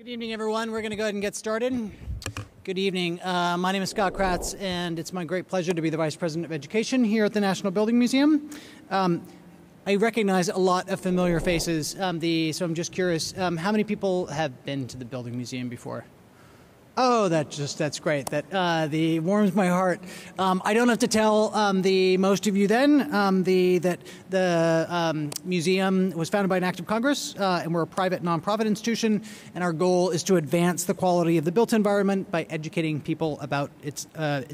Good evening, everyone. We're going to go ahead and get started. Good evening. My name is Scott Kratz, and it's my great pleasure to be the Vice President of Education here at the National Building Museum. I recognize a lot of familiar faces, so I'm just curious, how many people have been to the Building Museum before? Oh, that's great. That warms my heart. I don't have to tell the most of you then that the museum was founded by an act of Congress, and we're a private nonprofit institution, and our goal is to advance the quality of the built environment by educating people about its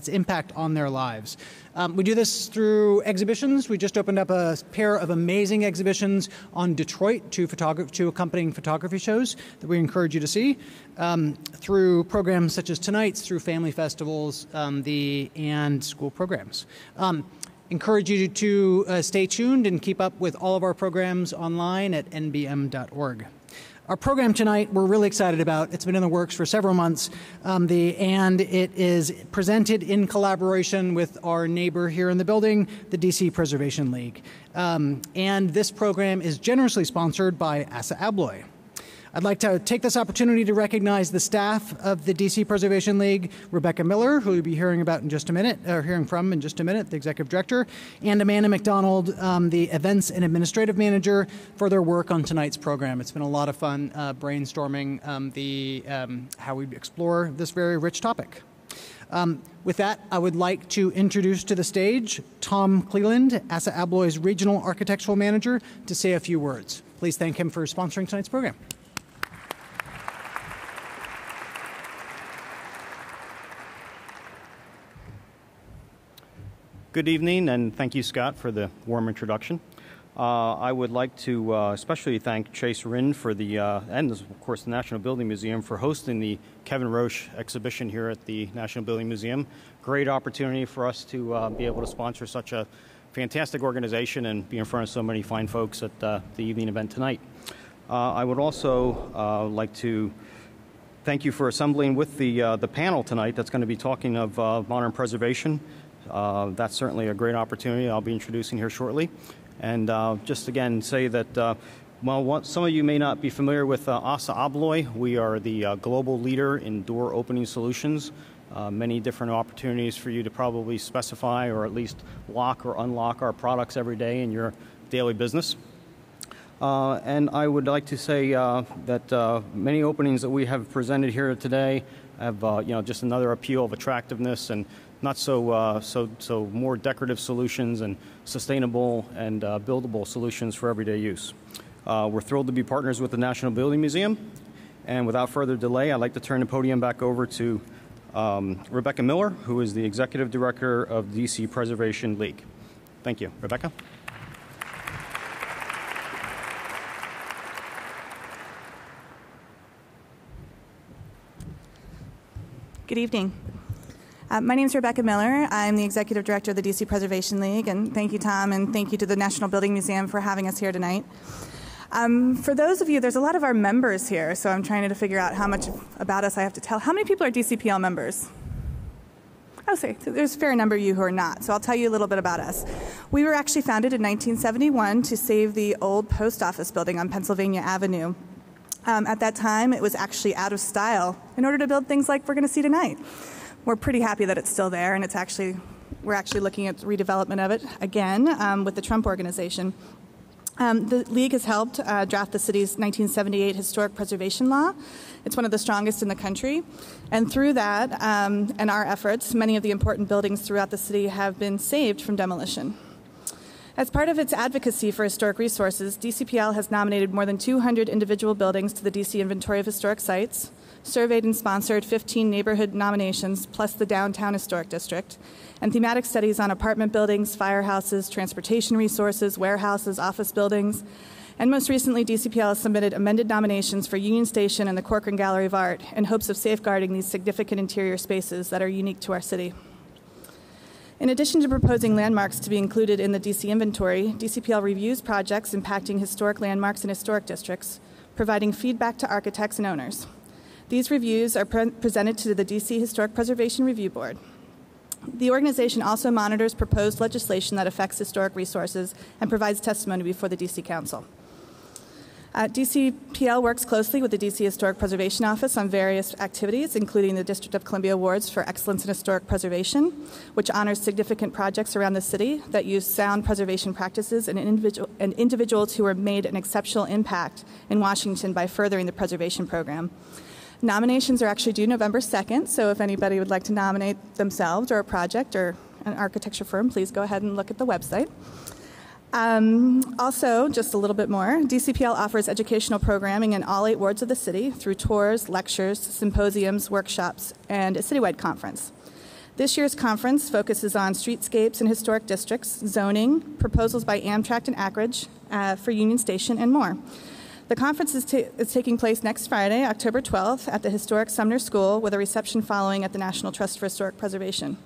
impact on their lives. We do this through exhibitions. We just opened up a pair of amazing exhibitions on Detroit, two accompanying photography shows that we encourage you to see, through programs such as tonight's, through family festivals, and school programs. Encourage you to stay tuned and keep up with all of our programs online at nbm.org. Our program tonight, we're really excited about. It's been in the works for several months, and it is presented in collaboration with our neighbor here in the building, the DC Preservation League. And this program is generously sponsored by Assa Abloy. I'd like to take this opportunity to recognize the staff of the DC Preservation League, Rebecca Miller, who you'll be hearing about in just a minute, or hearing from in just a minute, the Executive Director, and Amanda McDonald, the Events and Administrative Manager, for their work on tonight's program. It's been a lot of fun brainstorming how we explore this very rich topic. With that, I would like to introduce to the stage Tom Cleland, Assa Abloy's Regional Architectural Manager, to say a few words. Please thank him for sponsoring tonight's program. Good evening, and thank you, Scott, for the warm introduction. I would like to especially thank Chase Rinn for and of course the National Building Museum for hosting the Kevin Roche exhibition here at the National Building Museum. Great opportunity for us to be able to sponsor such a fantastic organization and be in front of so many fine folks at the evening event tonight. I would also like to thank you for assembling with the panel tonight that's going to be talking of modern preservation. That's certainly a great opportunity I'll be introducing here shortly. And just again say that, some of you may not be familiar with Assa Abloy. We are the global leader in door opening solutions. Many different opportunities for you to probably specify or at least lock or unlock our products every day in your daily business. And I would like to say that many openings that we have presented here today have just another appeal of attractiveness and not so more decorative solutions and sustainable and buildable solutions for everyday use. We're thrilled to be partners with the National Building Museum. And without further delay, I'd like to turn the podium back over to Rebecca Miller, who is the Executive Director of DC Preservation League. Thank you. Rebecca? Good evening. My name is Rebecca Miller. I'm the Executive Director of the DC Preservation League, and thank you, Tom, and thank you to the National Building Museum for having us here tonight. For those of you, there's a lot of our members here, so I'm trying to figure out how much about us I have to tell. How many people are DCPL members? Oh, sorry, there's a fair number of you who are not, so I'll tell you a little bit about us. We were actually founded in 1971 to save the old post office building on Pennsylvania Avenue. At that time, it was actually out of style in order to build things like we're going to see tonight. We're pretty happy that it's still there, and we're actually looking at redevelopment of it again with the Trump organization. The League has helped draft the city's 1978 Historic Preservation Law. It's one of the strongest in the country. And through that and our efforts, many of the important buildings throughout the city have been saved from demolition. As part of its advocacy for historic resources, DCPL has nominated more than 200 individual buildings to the DC Inventory of Historic Sites, surveyed and sponsored 15 neighborhood nominations, plus the Downtown Historic District, and thematic studies on apartment buildings, firehouses, transportation resources, warehouses, office buildings. And most recently, DCPL has submitted amended nominations for Union Station and the Corcoran Gallery of Art in hopes of safeguarding these significant interior spaces that are unique to our city. In addition to proposing landmarks to be included in the DC inventory, DCPL reviews projects impacting historic landmarks and historic districts, providing feedback to architects and owners. These reviews are presented to the DC Historic Preservation Review Board. The organization also monitors proposed legislation that affects historic resources and provides testimony before the DC Council. DCPL works closely with the DC Historic Preservation Office on various activities, including the District of Columbia Awards for Excellence in Historic Preservation, which honors significant projects around the city that use sound preservation practices and individuals who have made an exceptional impact in Washington by furthering the preservation program. Nominations are actually due November 2nd, so if anybody would like to nominate themselves or a project or an architecture firm, please go ahead and look at the website. Also, just a little bit more, DCPL offers educational programming in all 8 wards of the city through tours, lectures, symposiums, workshops, and a citywide conference. This year's conference focuses on streetscapes and historic districts, zoning, proposals by Amtrak and Akridge for Union Station, and more. The conference is taking place next Friday, October 12th, at the historic Sumner School, with a reception following at the National Trust for Historic Preservation.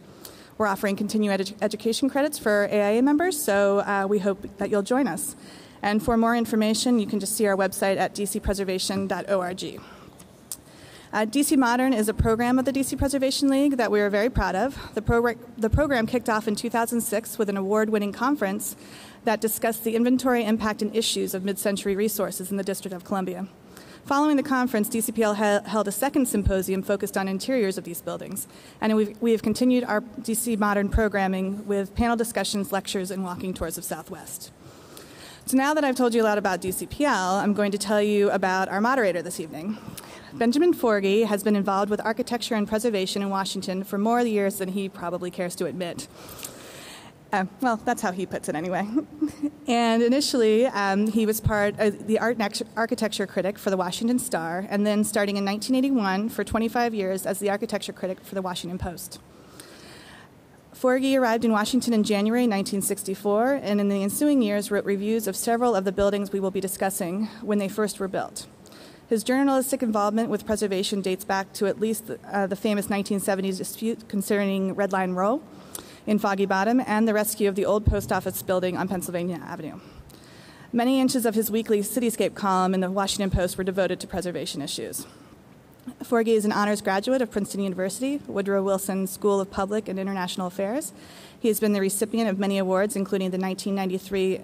We're offering continuing education credits for AIA members, so we hope that you'll join us. And for more information, you can just see our website at dcpreservation.org. DC Modern is a program of the DC Preservation League that we are very proud of. The program kicked off in 2006 with an award-winning conference that discussed the inventory, impact, and issues of mid-century resources in the District of Columbia. Following the conference, DCPL held a second symposium focused on interiors of these buildings, and we have continued our DC Modern programming with panel discussions, lectures, and walking tours of Southwest. So now that I've told you a lot about DCPL, I'm going to tell you about our moderator this evening. Benjamin Forgey has been involved with architecture and preservation in Washington for more years than he probably cares to admit. Well, that's how he puts it anyway. And initially, he was part of the architecture critic for the Washington Star, and then starting in 1981 for 25 years as the architecture critic for the Washington Post. Forgey arrived in Washington in January 1964, and in the ensuing years wrote reviews of several of the buildings we will be discussing when they first were built. His journalistic involvement with preservation dates back to at least the famous 1970s dispute concerning Red Line Row in Foggy Bottom, and the rescue of the old post office building on Pennsylvania Avenue. Many inches of his weekly cityscape column in the Washington Post were devoted to preservation issues. Forgey is an honors graduate of Princeton University, Woodrow Wilson School of Public and International Affairs. He has been the recipient of many awards, including the 1993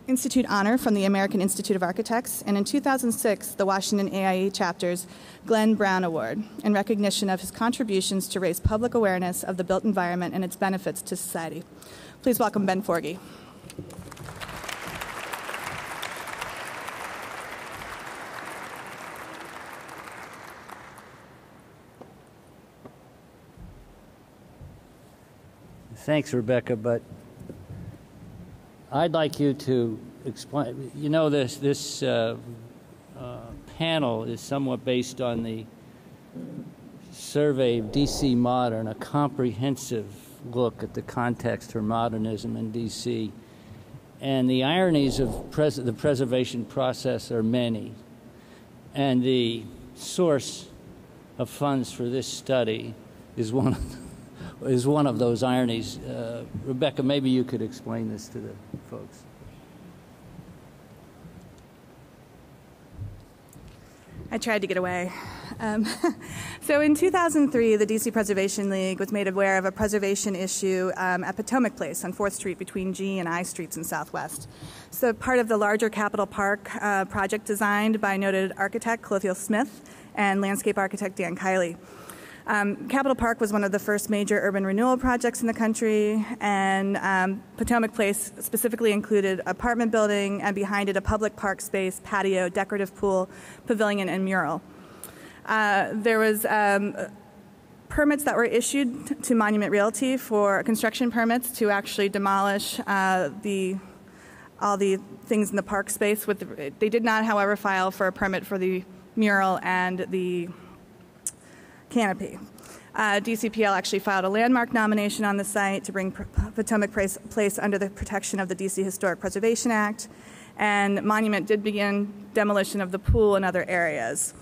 Institute Honor from the American Institute of Architects, and in 2006, the Washington AIA chapter's Glenn Brown Award, in recognition of his contributions to raise public awareness of the built environment and its benefits to society. Please welcome Ben Forgey. Thanks, Rebecca, but I'd like you to explain. You know, this panel is somewhat based on the survey of D.C. Modern, a comprehensive look at the context for modernism in D.C. And the ironies of the preservation process are many. And the source of funds for this study is one of those ironies. Rebecca, maybe you could explain this to the folks. I tried to get away. So in 2003, the DC Preservation League was made aware of a preservation issue at Potomac Place on 4th Street between G and I Streets in Southwest. So part of the larger Capitol Park project designed by noted architect Clothiel Smith and landscape architect Dan Kiley. Capitol Park was one of the first major urban renewal projects in the country, and Potomac Place specifically included apartment building and behind it a public park space, patio, decorative pool, pavilion, and mural. There was permits that were issued to Monument Realty for construction permits to actually demolish all the things in the park space. They did not, however, file for a permit for the mural and the canopy. DCPL actually filed a landmark nomination on the site to bring Potomac Place under the protection of the DC Historic Preservation Act, and Monument did begin demolition of the pool and other areas.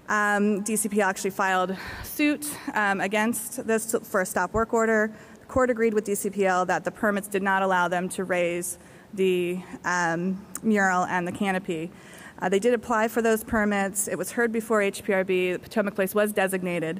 DCPL actually filed suit against this for a stop work order. The court agreed with DCPL that the permits did not allow them to raise the mural and the canopy. They did apply for those permits. It was heard before HPRB. Potomac Place was designated.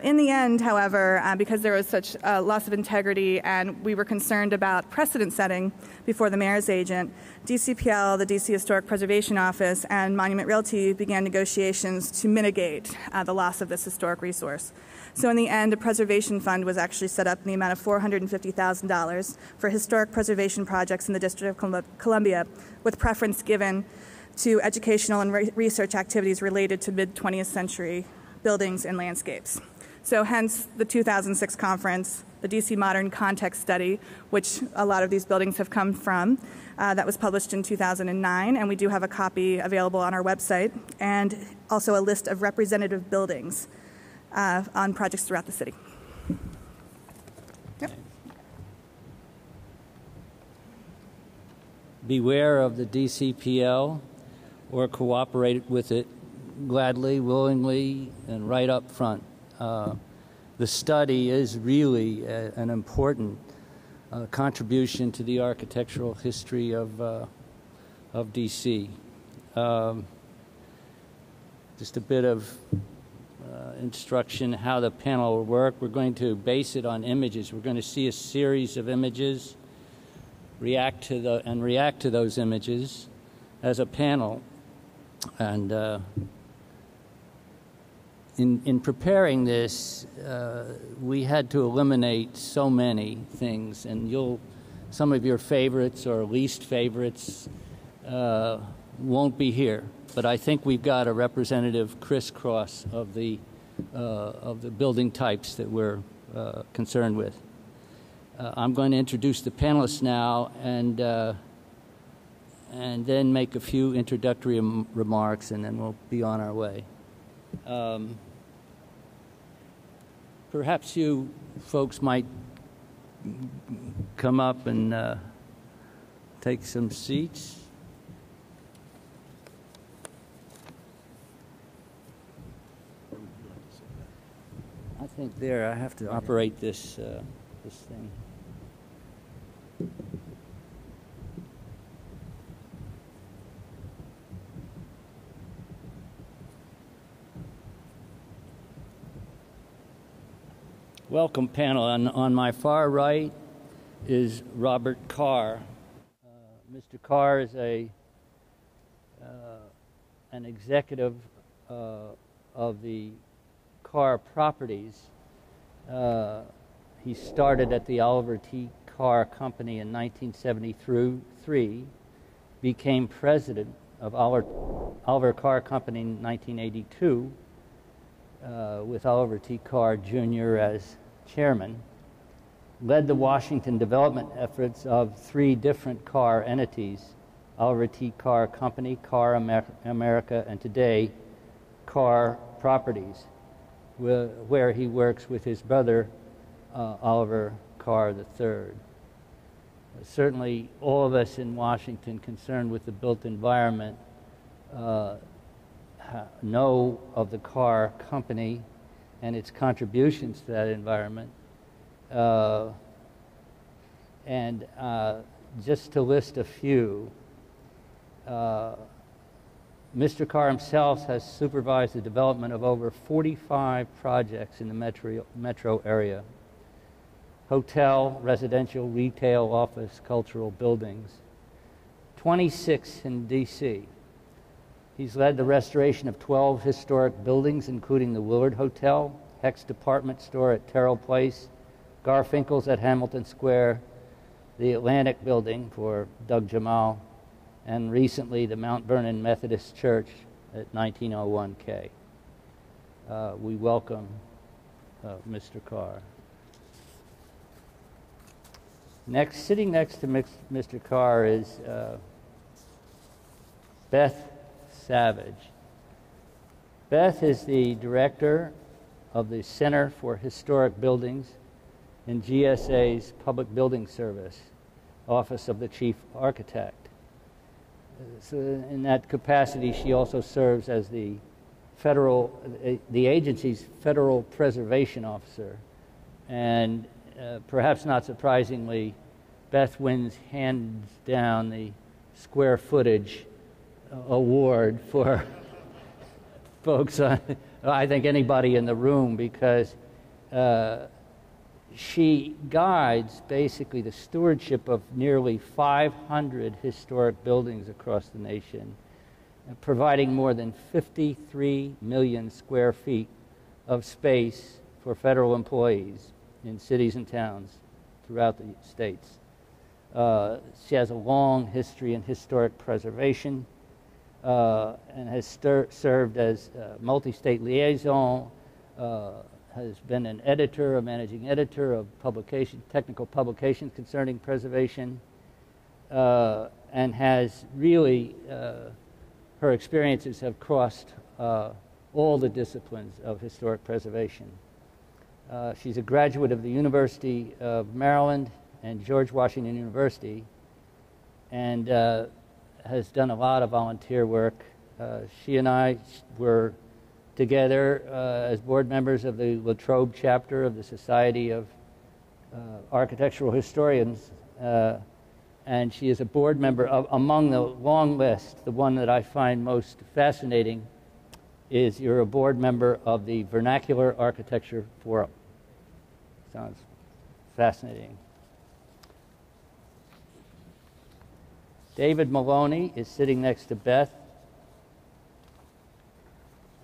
In the end, however, because there was such a loss of integrity and we were concerned about precedent setting before the mayor's agent, DCPL, the DC Historic Preservation Office, and Monument Realty began negotiations to mitigate the loss of this historic resource. So in the end, a preservation fund was actually set up in the amount of $450,000 for historic preservation projects in the District of Columbia, with preference given to educational and research activities related to mid-20th century buildings and landscapes. So hence the 2006 conference, the DC Modern Context Study, which a lot of these buildings have come from, that was published in 2009, and we do have a copy available on our website, and also a list of representative buildings on projects throughout the city. Yep. Beware of the DCPL, or cooperate with it gladly, willingly, and right up front. The study is really an important contribution to the architectural history of DC. Just a bit of instruction how the panel will work. We're going to base it on images. We're going to see a series of images, react to those images as a panel, and in preparing this, we had to eliminate so many things, and some of your favorites or least favorites won't be here. But I think we've got a representative crisscross of the building types that we're concerned with. I'm going to introduce the panelists now, and then make a few introductory remarks, and then we'll be on our way. Perhaps you folks might come up and take some seats. I think there, I have to operate this thing. Welcome, panel. On my far right is Robert Carr. Mr. Carr is an executive of the Carr Properties. He started at the Oliver T. Carr Company in 1973, became president of Oliver Carr Company in 1982, with Oliver T. Carr Jr. as chairman, led the Washington development efforts of 3 different Carr entities, Oliver T. Carr Company, Carr America, and today Carr Properties, where he works with his brother, Oliver Carr III. Certainly all of us in Washington concerned with the built environment know of the Carr Company and its contributions to that environment. And just to list a few, Mr. Carr himself has supervised the development of over 45 projects in the metro area: hotel, residential, retail, office, cultural buildings, 26 in D.C. He's led the restoration of 12 historic buildings, including the Willard Hotel, Hecht's Department Store at Terrell Place, Garfinkel's at Hamilton Square, the Atlantic Building for Doug Jamal, and recently the Mount Vernon Methodist Church at 1901 K. We welcome Mr. Carr. Sitting next to Mr. Carr is Beth Savage. Beth is the director of the Center for Historic Buildings in GSA's Public Building Service, Office of the Chief Architect. So in that capacity, she also serves as the agency's federal preservation officer. And perhaps not surprisingly, Beth wins hands down the square footage award for folks I think anybody in the room, because she guides basically the stewardship of nearly 500 historic buildings across the nation, providing more than 53 million square feet of space for federal employees in cities and towns throughout the states. She has a long history in historic preservation and has served as multi-state liaison, has been an editor, a managing editor of technical publications concerning preservation, and has really, her experiences have crossed all the disciplines of historic preservation. She's a graduate of the University of Maryland and George Washington University, and has done a lot of volunteer work. She and I were together as board members of the Latrobe chapter of the Society of Architectural Historians, and she is a board member of, among the long list, the one that I find most fascinating is you're a board member of the Vernacular Architecture Forum. Sounds fascinating. David Maloney is sitting next to Beth.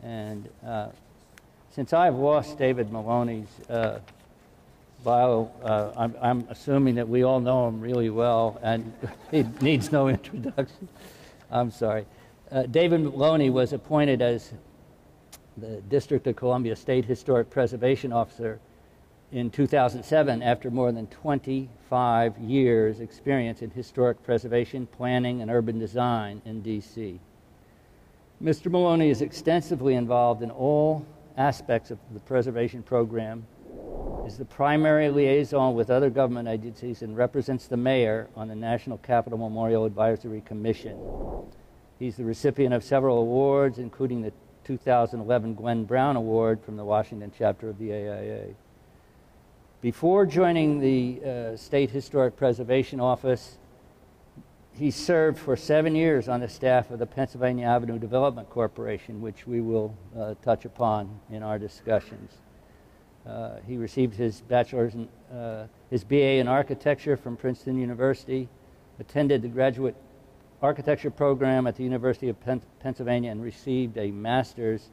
And since I've lost David Maloney's bio, I'm assuming that we all know him really well, and he needs no introduction. I'm sorry. David Maloney was appointed as the District of Columbia State Historic Preservation Officer in 2007 after more than 25 years' experience in historic preservation, planning, and urban design in D.C. Mr. Maloney is extensively involved in all aspects of the preservation program, is the primary liaison with other government agencies, and represents the mayor on the National Capital Memorial Advisory Commission. He's the recipient of several awards, including the 2011 Gwen Brown Award from the Washington chapter of the AIA. Before joining the State Historic Preservation Office, he served for 7 years on the staff of the Pennsylvania Avenue Development Corporation, which we will touch upon in our discussions. He received his bachelor's in, his BA in architecture from Princeton University, attended the graduate architecture program at the University of Pennsylvania, and received a master's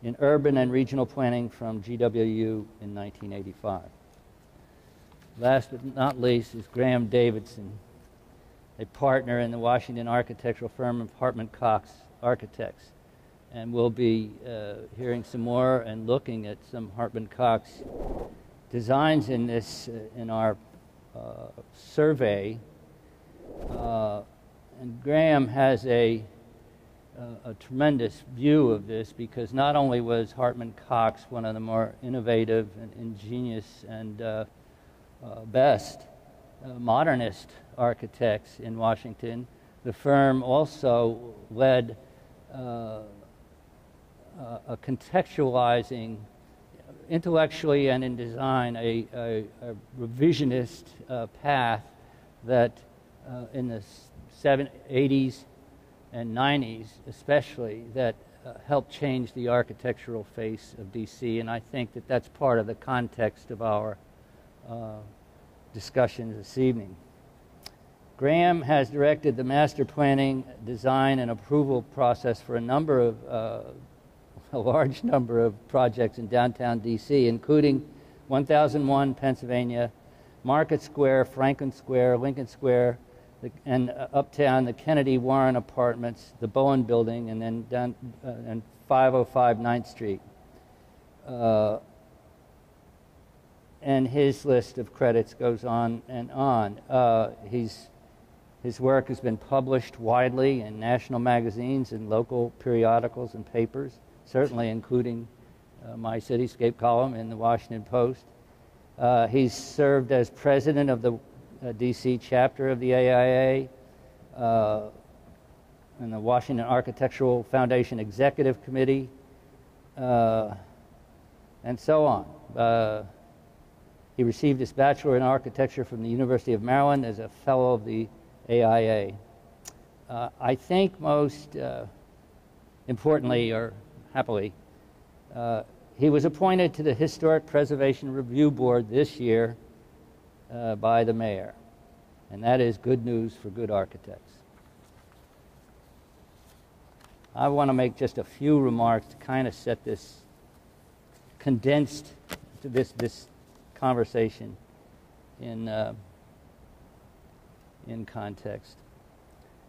in urban and regional planning from GWU in 1985. Last but not least is Graham Davidson, a partner in the Washington architectural firm of Hartman-Cox Architects. And we'll be hearing some more and looking at some Hartman-Cox designs in this, in our survey. And Graham has a tremendous view of this, because not only was Hartman-Cox one of the more innovative and ingenious and best modernist architects in Washington, the firm also led a contextualizing, intellectually and in design, a revisionist path that in the 80s and 90s especially, that helped change the architectural face of DC, and I think that that's part of the context of our discussion this evening. Graham has directed the master planning, design, and approval process for a large number of projects in downtown DC, including 1001 Pennsylvania, Market Square, Franklin Square, Lincoln Square, and uptown, the Kennedy Warren Apartments, the Bowen Building, and then down and 505 9th Street. And his list of credits goes on and on. His work has been published widely in national magazines and local periodicals and papers, certainly including my Cityscape column in the Washington Post. He's served as president of the DC chapter of the AIA and the Washington Architectural Foundation Executive Committee, and so on. He received his bachelor in architecture from the University of Maryland as a fellow of the AIA. I think most importantly, or happily, He was appointed to the Historic Preservation Review Board this year by the mayor, and that is good news for good architects. I want to make just a few remarks to kind of set this condensed to this conversation in context.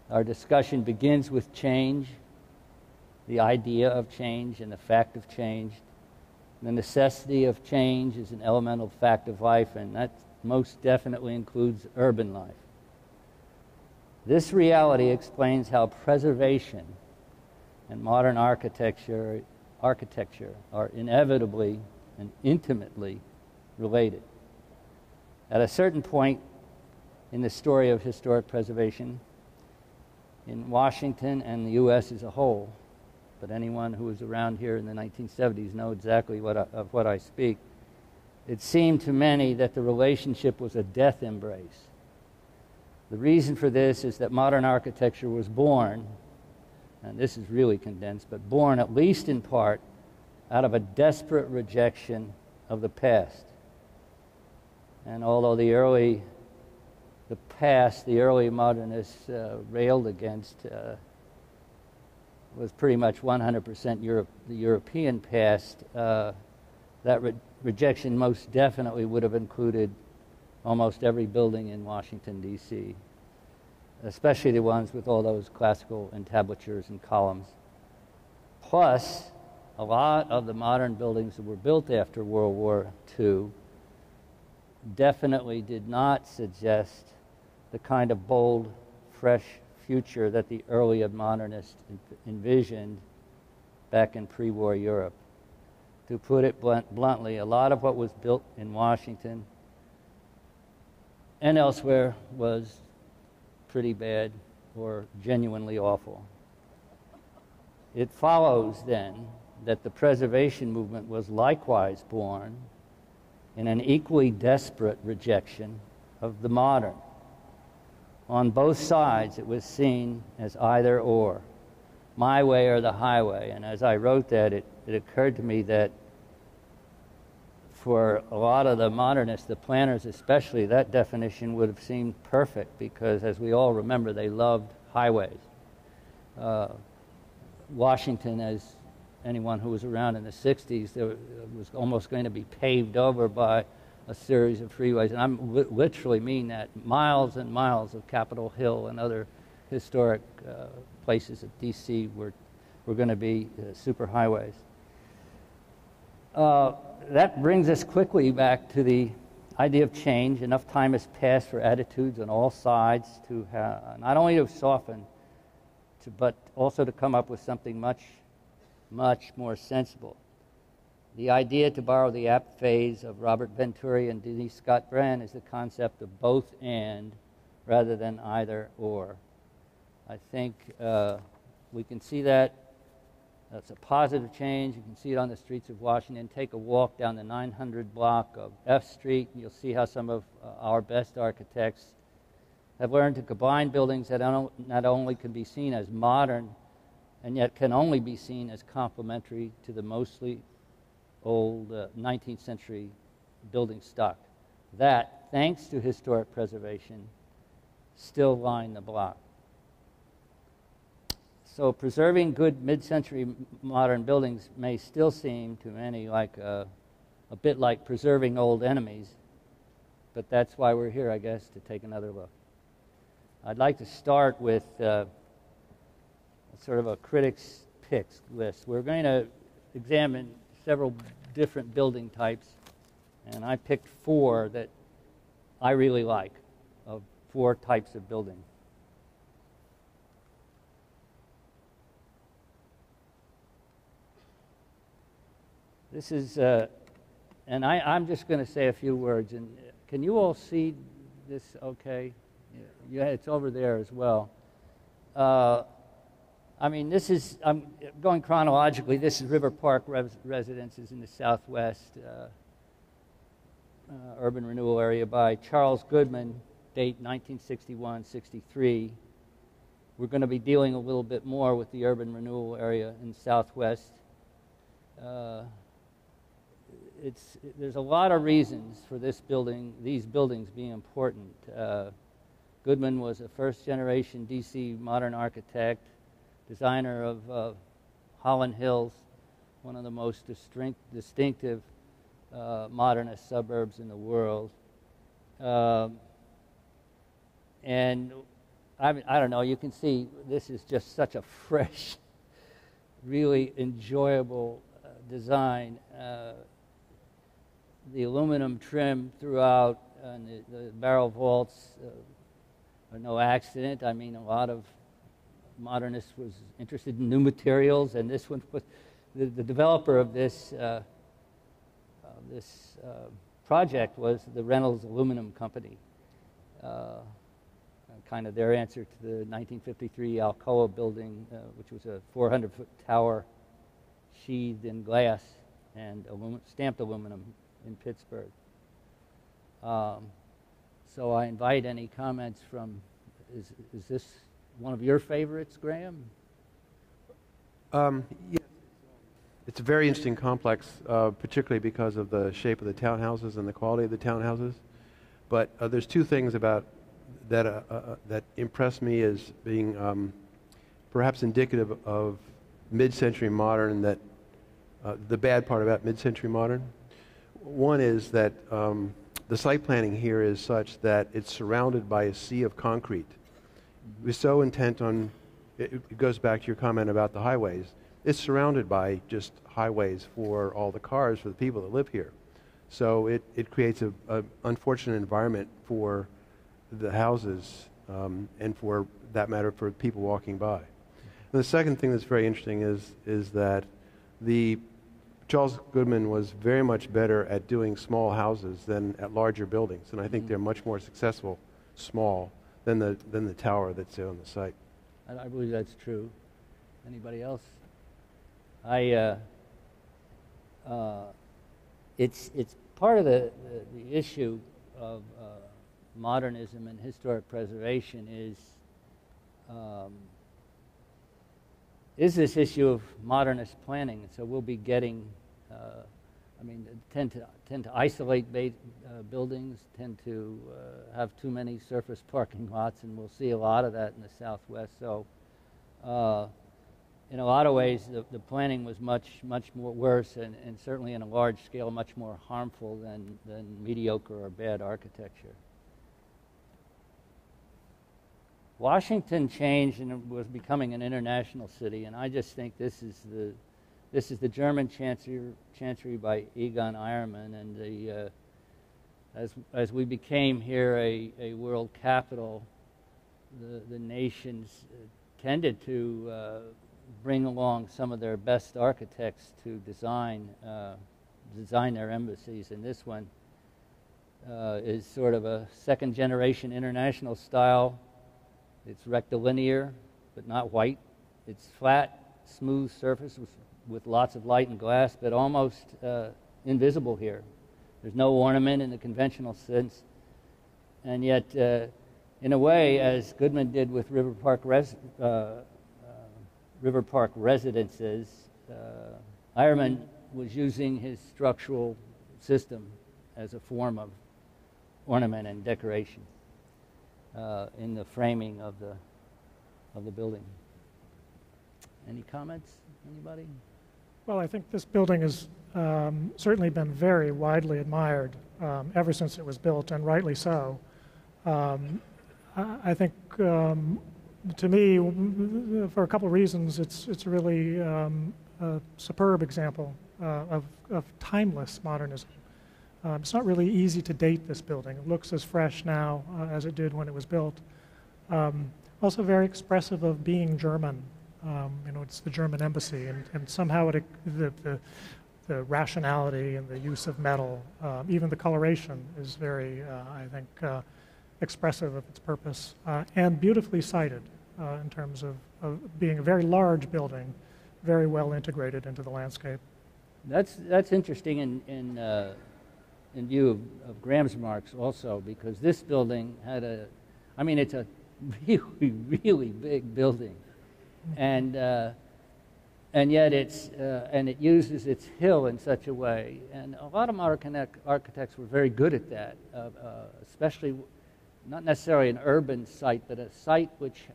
Our discussion begins with change, the idea of change and the fact of change. The necessity of change is an elemental fact of life, and that most definitely includes urban life. This reality explains how preservation and modern architecture are inevitably and intimately related. At a certain point in the story of historic preservation, in Washington and the U.S. as a whole, but anyone who was around here in the 1970s know exactly of what I speak, it seemed to many that the relationship was a death embrace. The reason for this is that modern architecture was born, and this is really condensed, but born at least in part out of a desperate rejection of the past. And although the early modernists railed against was pretty much 100% the European past, that rejection most definitely would have included almost every building in Washington, D.C., especially the ones with all those classical entablatures and columns. Plus, a lot of the modern buildings that were built after World War II definitely did not suggest the kind of bold, fresh future that the early modernists envisioned back in pre-war Europe. To put it bluntly, a lot of what was built in Washington and elsewhere was pretty bad or genuinely awful. It follows then that the preservation movement was likewise born in an equally desperate rejection of the modern. On both sides, it was seen as either or, my way or the highway. And as I wrote that, it occurred to me that for a lot of the modernists, the planners especially, that definition would have seemed perfect because, as we all remember, they loved highways. Washington, as anyone who was around in the 60s, there was almost going to be paved over by a series of freeways, and I literally mean that. Miles and miles of Capitol Hill and other historic places at D.C. were going to be superhighways. That brings us quickly back to the idea of change. Enough time has passed for attitudes on all sides to not only to soften, but also to come up with something much, much more sensible. The idea, to borrow the apt phrase of Robert Venturi and Denise Scott Bran, is the concept of both and rather than either or. I think we can see that. That's a positive change. You can see it on the streets of Washington. Take a walk down the 900 block of F Street, and you'll see how some of our best architects have learned to combine buildings that not only can be seen as modern and yet can only be seen as complementary to the mostly old 19th century building stock that, thanks to historic preservation, still line the block. So preserving good mid-century modern buildings may still seem to many like a bit like preserving old enemies, but that's why we're here, I guess, to take another look. I'd like to start with sort of a critic's picks list. We're going to examine several different building types, and I picked 4 that I really like, of 4 types of building. This is, and I'm just going to say a few words, and can you all see this okay? Yeah, it's over there as well. I mean, this is, I'm going chronologically, this is River Park Residences in the Southwest urban renewal area by Charles Goodman, date 1961-63. We're going to be dealing a little bit more with the urban renewal area in Southwest. there's a lot of reasons for these buildings being important. Goodman was a first-generation DC modern architect, designer of Holland Hills, one of the most distinctive modernist suburbs in the world. And I don't know, you can see this is just such a fresh, really enjoyable design. The aluminum trim throughout and the barrel vaults are no accident. I mean, a lot of modernists was interested in new materials, and this one was the developer of this project was the Reynolds Aluminum Company. Kind of their answer to the 1953 Alcoa building, which was a 400-foot tower sheathed in glass and stamped aluminum in Pittsburgh. So I invite any comments from, is this one of your favorites, Graham? Yes. It's a very interesting complex, particularly because of the shape of the townhouses and the quality of the townhouses. But there's two things about that impress me as being perhaps indicative of mid-century modern, that the bad part about mid-century modern. One is that the site planning here is such that it's surrounded by a sea of concrete. We're so intent on, it goes back to your comment about the highways, it's surrounded by just highways for all the cars, for the people that live here. So it creates an unfortunate environment for the houses and, for that matter, for people walking by. And the second thing that's very interesting is that Charles Goodman was very much better at doing small houses than at larger buildings, and I think they're much more successful small than the tower that's on the site. I believe that's true. Anybody else? It's part of the issue of modernism and historic preservation is this issue of modernist planning. And so we'll be getting, tend to isolate buildings, tend to have too many surface parking lots, and we'll see a lot of that in the Southwest. So in a lot of ways, the planning was much more worse, and certainly in a large scale, much more harmful than mediocre or bad architecture. Washington changed and was becoming an international city, and I just think this is the German chancery by Egon Eiermann, and as we became here a world capital, the nations tended to bring along some of their best architects to design their embassies, and this one is sort of a second-generation international style. It's rectilinear, but not white. It's flat, smooth surface with lots of light and glass, but almost invisible here. There's no ornament in the conventional sense, and yet, in a way, as Goodman did with River Park residences, Eiermann was using his structural system as a form of ornament and decoration in the framing of the building. Any comments? Anybody? Well, I think this building has certainly been very widely admired ever since it was built, and rightly so. I think, to me, for a couple of reasons, it's really a superb example of timeless modernism. It's not really easy to date this building. It looks as fresh now as it did when it was built. Also very expressive of being German. It's the German embassy, and somehow the rationality and the use of metal, even the coloration is very, I think, expressive of its purpose, and beautifully sited in terms of being a very large building, very well integrated into the landscape. That's interesting in view of Graham's remarks also, because this building had it's a really, really big building. And and yet and it uses its hill in such a way. And a lot of modern architects were very good at that, especially not necessarily an urban site, but a site which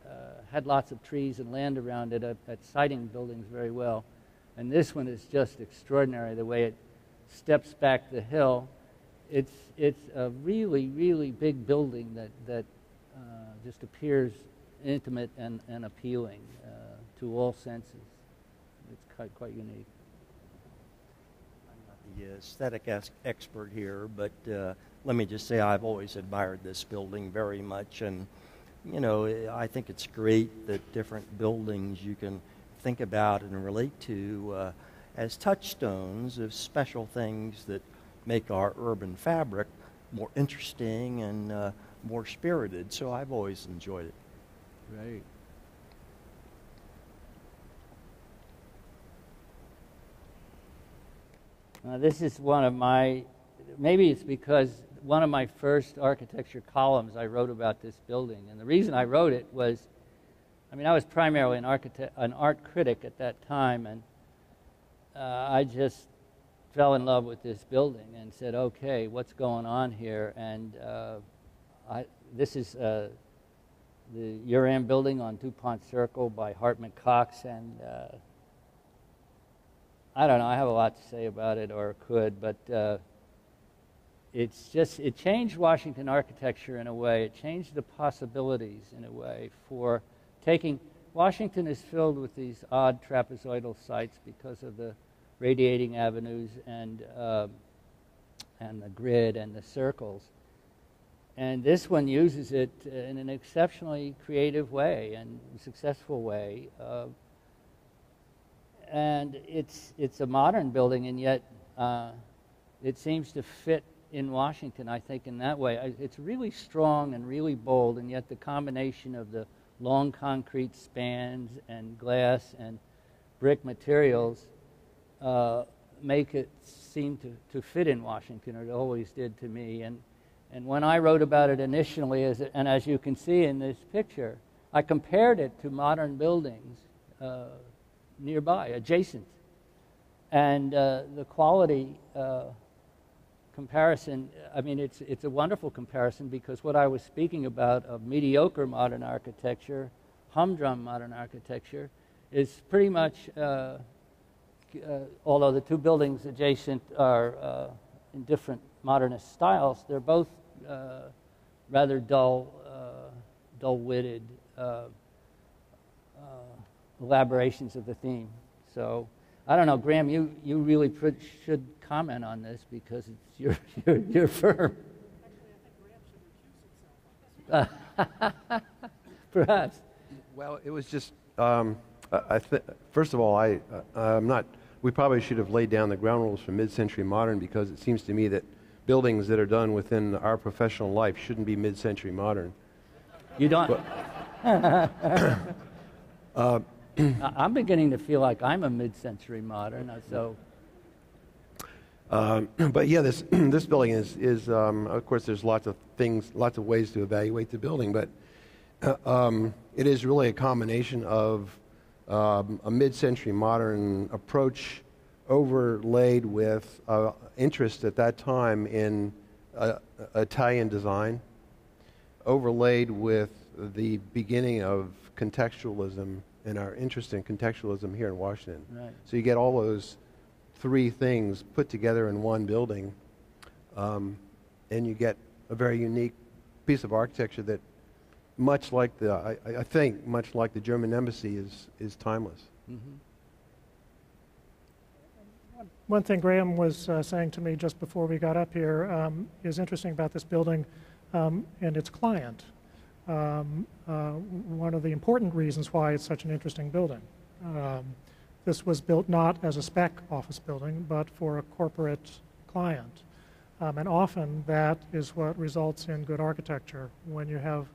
had lots of trees and land around it at siting buildings very well. And this one is just extraordinary, the way it steps back the hill. It's a really, really big building that just appears intimate and appealing to all senses. It's quite unique. I'm not the aesthetic expert here, but let me just say I've always admired this building very much, and you know, I think it's great that different buildings you can think about and relate to as touchstones of special things that make our urban fabric more interesting and more spirited. So I've always enjoyed it. Right. This is one of my, maybe it's because one of my first architecture columns I wrote about this building. And the reason I wrote it was, I mean, I was primarily an art critic at that time, and I just fell in love with this building and said, okay, what's going on here? And this is the Uram building on DuPont Circle by Hartman-Cox, and I don't know, I have a lot to say about it, or could, but it changed Washington architecture in a way. It changed the possibilities in a way for taking, Washington is filled with these odd trapezoidal sites because of the radiating avenues and the grid and the circles. And this one uses it in an exceptionally creative way and successful way. And it's a modern building, and yet it seems to fit in Washington, I think, in that way. It's really strong and really bold, and yet the combination of the long concrete spans and glass and brick materials make it seem to fit in Washington, or it always did to me. And when I wrote about it initially, and as you can see in this picture, I compared it to modern buildings nearby, adjacent. And the quality comparison, I mean, it's a wonderful comparison, because what I was speaking about of mediocre modern architecture, humdrum modern architecture, is pretty much, although the two buildings adjacent are in different modernist styles, they're both rather dull-witted elaborations of the theme. So I don't know, Graham, you really should comment on this, because it's your firm. Actually, I think Graham should recuse himself. Perhaps. Well, it was just, first of all, I'm not, we probably should have laid down the ground rules for mid-century modern, because it seems to me that buildings that are done within our professional life shouldn't be mid-century modern. You don't? I'm beginning to feel like I'm a mid-century modern, so. But yeah, this building is of course, there's lots of ways to evaluate the building, but it is really a combination of a mid-century modern approach overlaid with interest at that time in Italian design, overlaid with the beginning of contextualism and our interest in contextualism here in Washington. Right. So you get all those three things put together in one building, and you get a very unique piece of architecture that, much like I think much like the German embassy, is timeless. Mm-hmm. One thing Graham was saying to me just before we got up here is interesting about this building and its client. One of the important reasons why it's such an interesting building. This was built not as a spec office building, but for a corporate client. And often that is what results in good architecture, when you have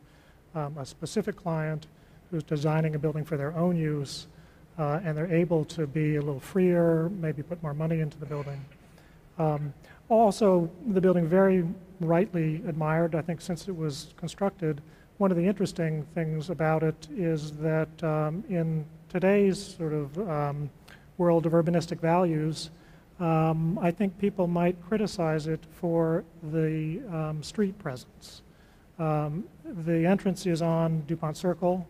a specific client who's designing a building for their own use, and they're able to be a little freer, maybe put more money into the building. Also, the building very rightly admired, I think, since it was constructed. One of the interesting things about it is that in today's sort of world of urbanistic values, I think people might criticize it for the street presence. The entrance is on DuPont Circle.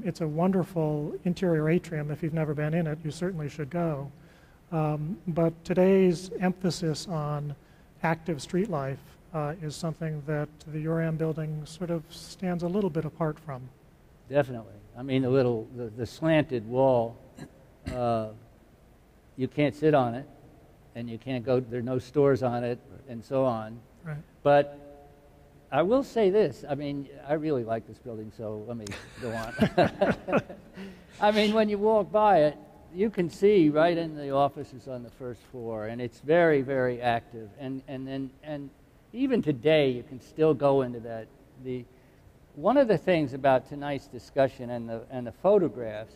It's a wonderful interior atrium. If you've never been in it, you certainly should go. But today's emphasis on active street life is something that the URAM building sort of stands a little bit apart from. Definitely. I mean, the slanted wall, you can't sit on it, and you can't go, there are no stores on it, and so on. Right. But I will say this, I mean, I really like this building, so let me go on. I mean, when you walk by it, you can see right in the offices on the first floor, and it's very, very active. And even today, you can still go into that. One of the things about tonight's discussion and the photographs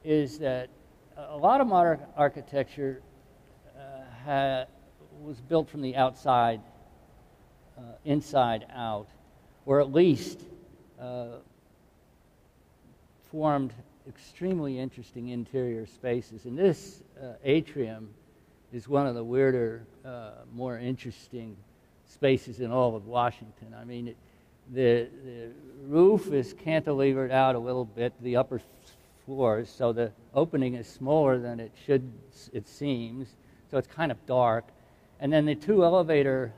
is that a lot of modern architecture was built from the outside, inside out, or at least formed extremely interesting interior spaces. And this atrium is one of the weirder, more interesting spaces in all of Washington. I mean, the roof is cantilevered out a little bit, the upper floors, so the opening is smaller than it seems, so it's kind of dark. And then the two elevator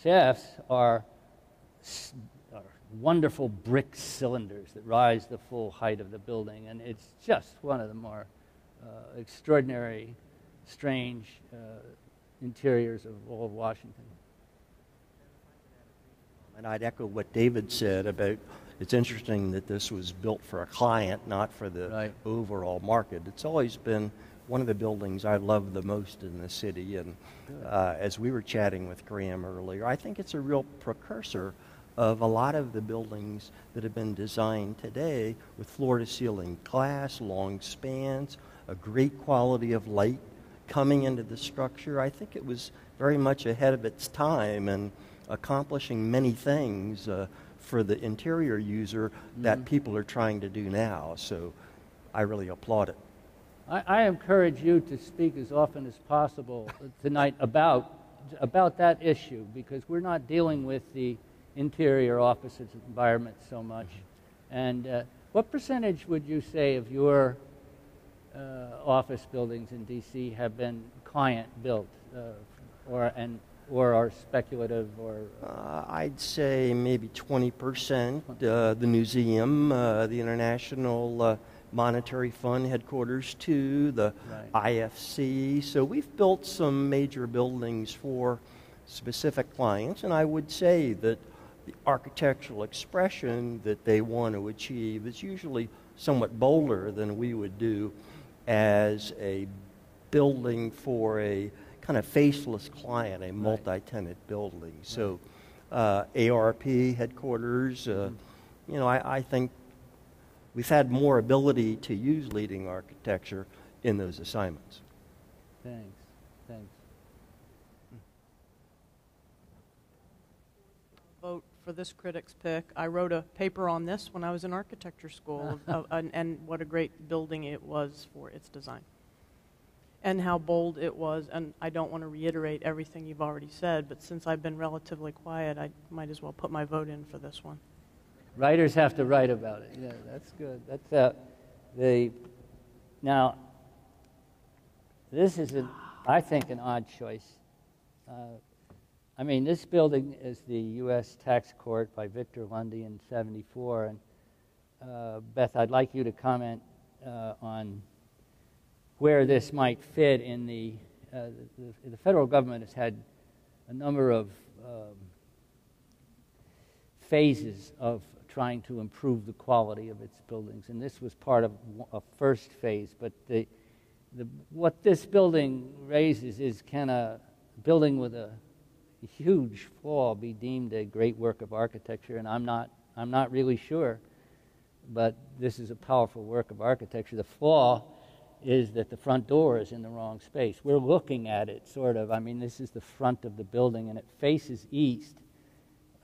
shafts are wonderful brick cylinders that rise the full height of the building, and it's just one of the more extraordinary, strange interiors of all of Washington. And I'd echo what David said about it's interesting that this was built for a client, not for the overall market. It's always been one of the buildings I love the most in the city, and as we were chatting with Graham earlier, I think it's a real precursor of a lot of the buildings that have been designed today with floor-to-ceiling glass, long spans, a great quality of light coming into the structure. I think it was very much ahead of its time and accomplishing many things for the interior user that people are trying to do now. So I really applaud it. I encourage you to speak as often as possible tonight about that issue, because we're not dealing with the interior offices environment so much. And what percentage would you say of your office buildings in D.C. have been client-built or are speculative? Or I'd say maybe 20%. The museum, the International Monetary Fund headquarters too, the IFC. So we've built some major buildings for specific clients, and I would say that the architectural expression that they want to achieve is usually somewhat bolder than we would do as a building for a kind of faceless client, a multi-tenant building. So ARP headquarters, I think we've had more ability to use leading architecture in those assignments. Thanks. Vote for this critic's pick. I wrote a paper on this when I was in architecture school, and what a great building it was for its design, and how bold it was. And I don't want to reiterate everything you've already said, but since I've been relatively quiet, I might as well put my vote in for this one. Writers have to write about it. Yeah, that's good. That's now. This is, I think, an odd choice. I mean, this building is the U.S. Tax Court by Victor Lundy in '74, and Beth, I'd like you to comment on where this might fit in the federal government has had a number of phases of trying to improve the quality of its buildings, and this was part of a first phase. But what this building raises is, can a building with a huge flaw be deemed a great work of architecture? And I'm not really sure, but this is a powerful work of architecture. The flaw is that the front door is in the wrong space. We're looking at it sort of. I mean, this is the front of the building, and it faces east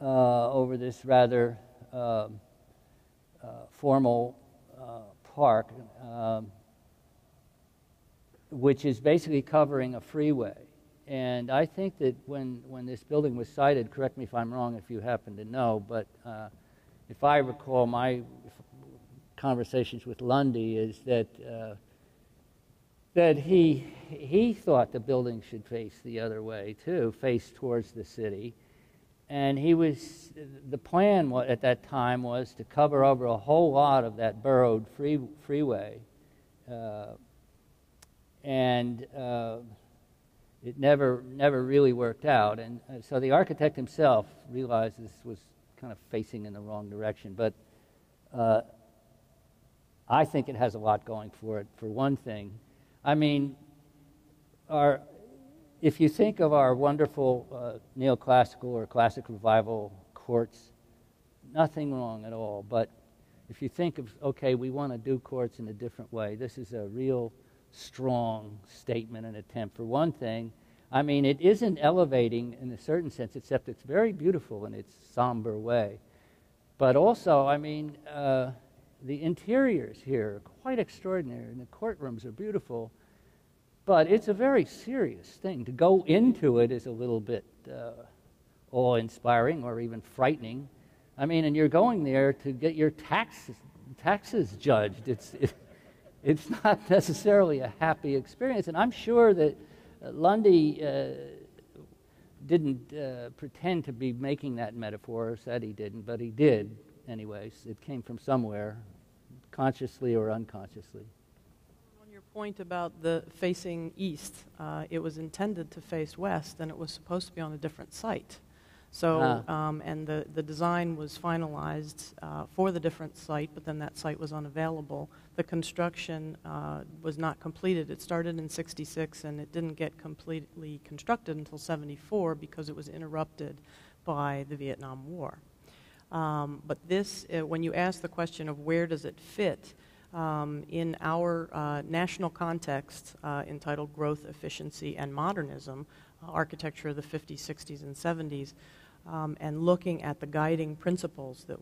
over this rather formal park. which is basically covering a freeway. And I think that when this building was sited, correct me if I'm wrong if you happen to know, but if I recall my conversations with Lundy is that he thought the building should face the other way too, face towards the city. And the plan at that time was to cover over a whole lot of that boroughd freeway. And it never really worked out. And so the architect himself realized this was kind of facing in the wrong direction. But I think it has a lot going for it. For one thing, I mean, if you think of our wonderful neoclassical or classic revival courts, nothing wrong at all. But if you think of, okay, we want to do courts in a different way, this is a real strong statement and attempt. For one thing, I mean, it isn't elevating in a certain sense, except it's very beautiful in its somber way. But also, I mean, the interiors here are quite extraordinary, and the courtrooms are beautiful. But it's a very serious thing. To go into it is a little bit awe-inspiring or even frightening. I mean, and you're going there to get your taxes judged. It's not necessarily a happy experience. And I'm sure that Lundy didn't pretend to be making that metaphor, or said he didn't, but he did anyways. It came from somewhere, consciously or unconsciously. On your point about the facing east, it was intended to face west, and it was supposed to be on a different site. So, and the design was finalized for the different site, but then that site was unavailable. The construction was not completed. It started in '66, and it didn't get completely constructed until '74 because it was interrupted by the Vietnam War. But this, when you ask the question of where does it fit, in our national context entitled Growth, Efficiency, and Modernism, Architecture of the 50s, 60s, and 70s, and looking at the guiding principles that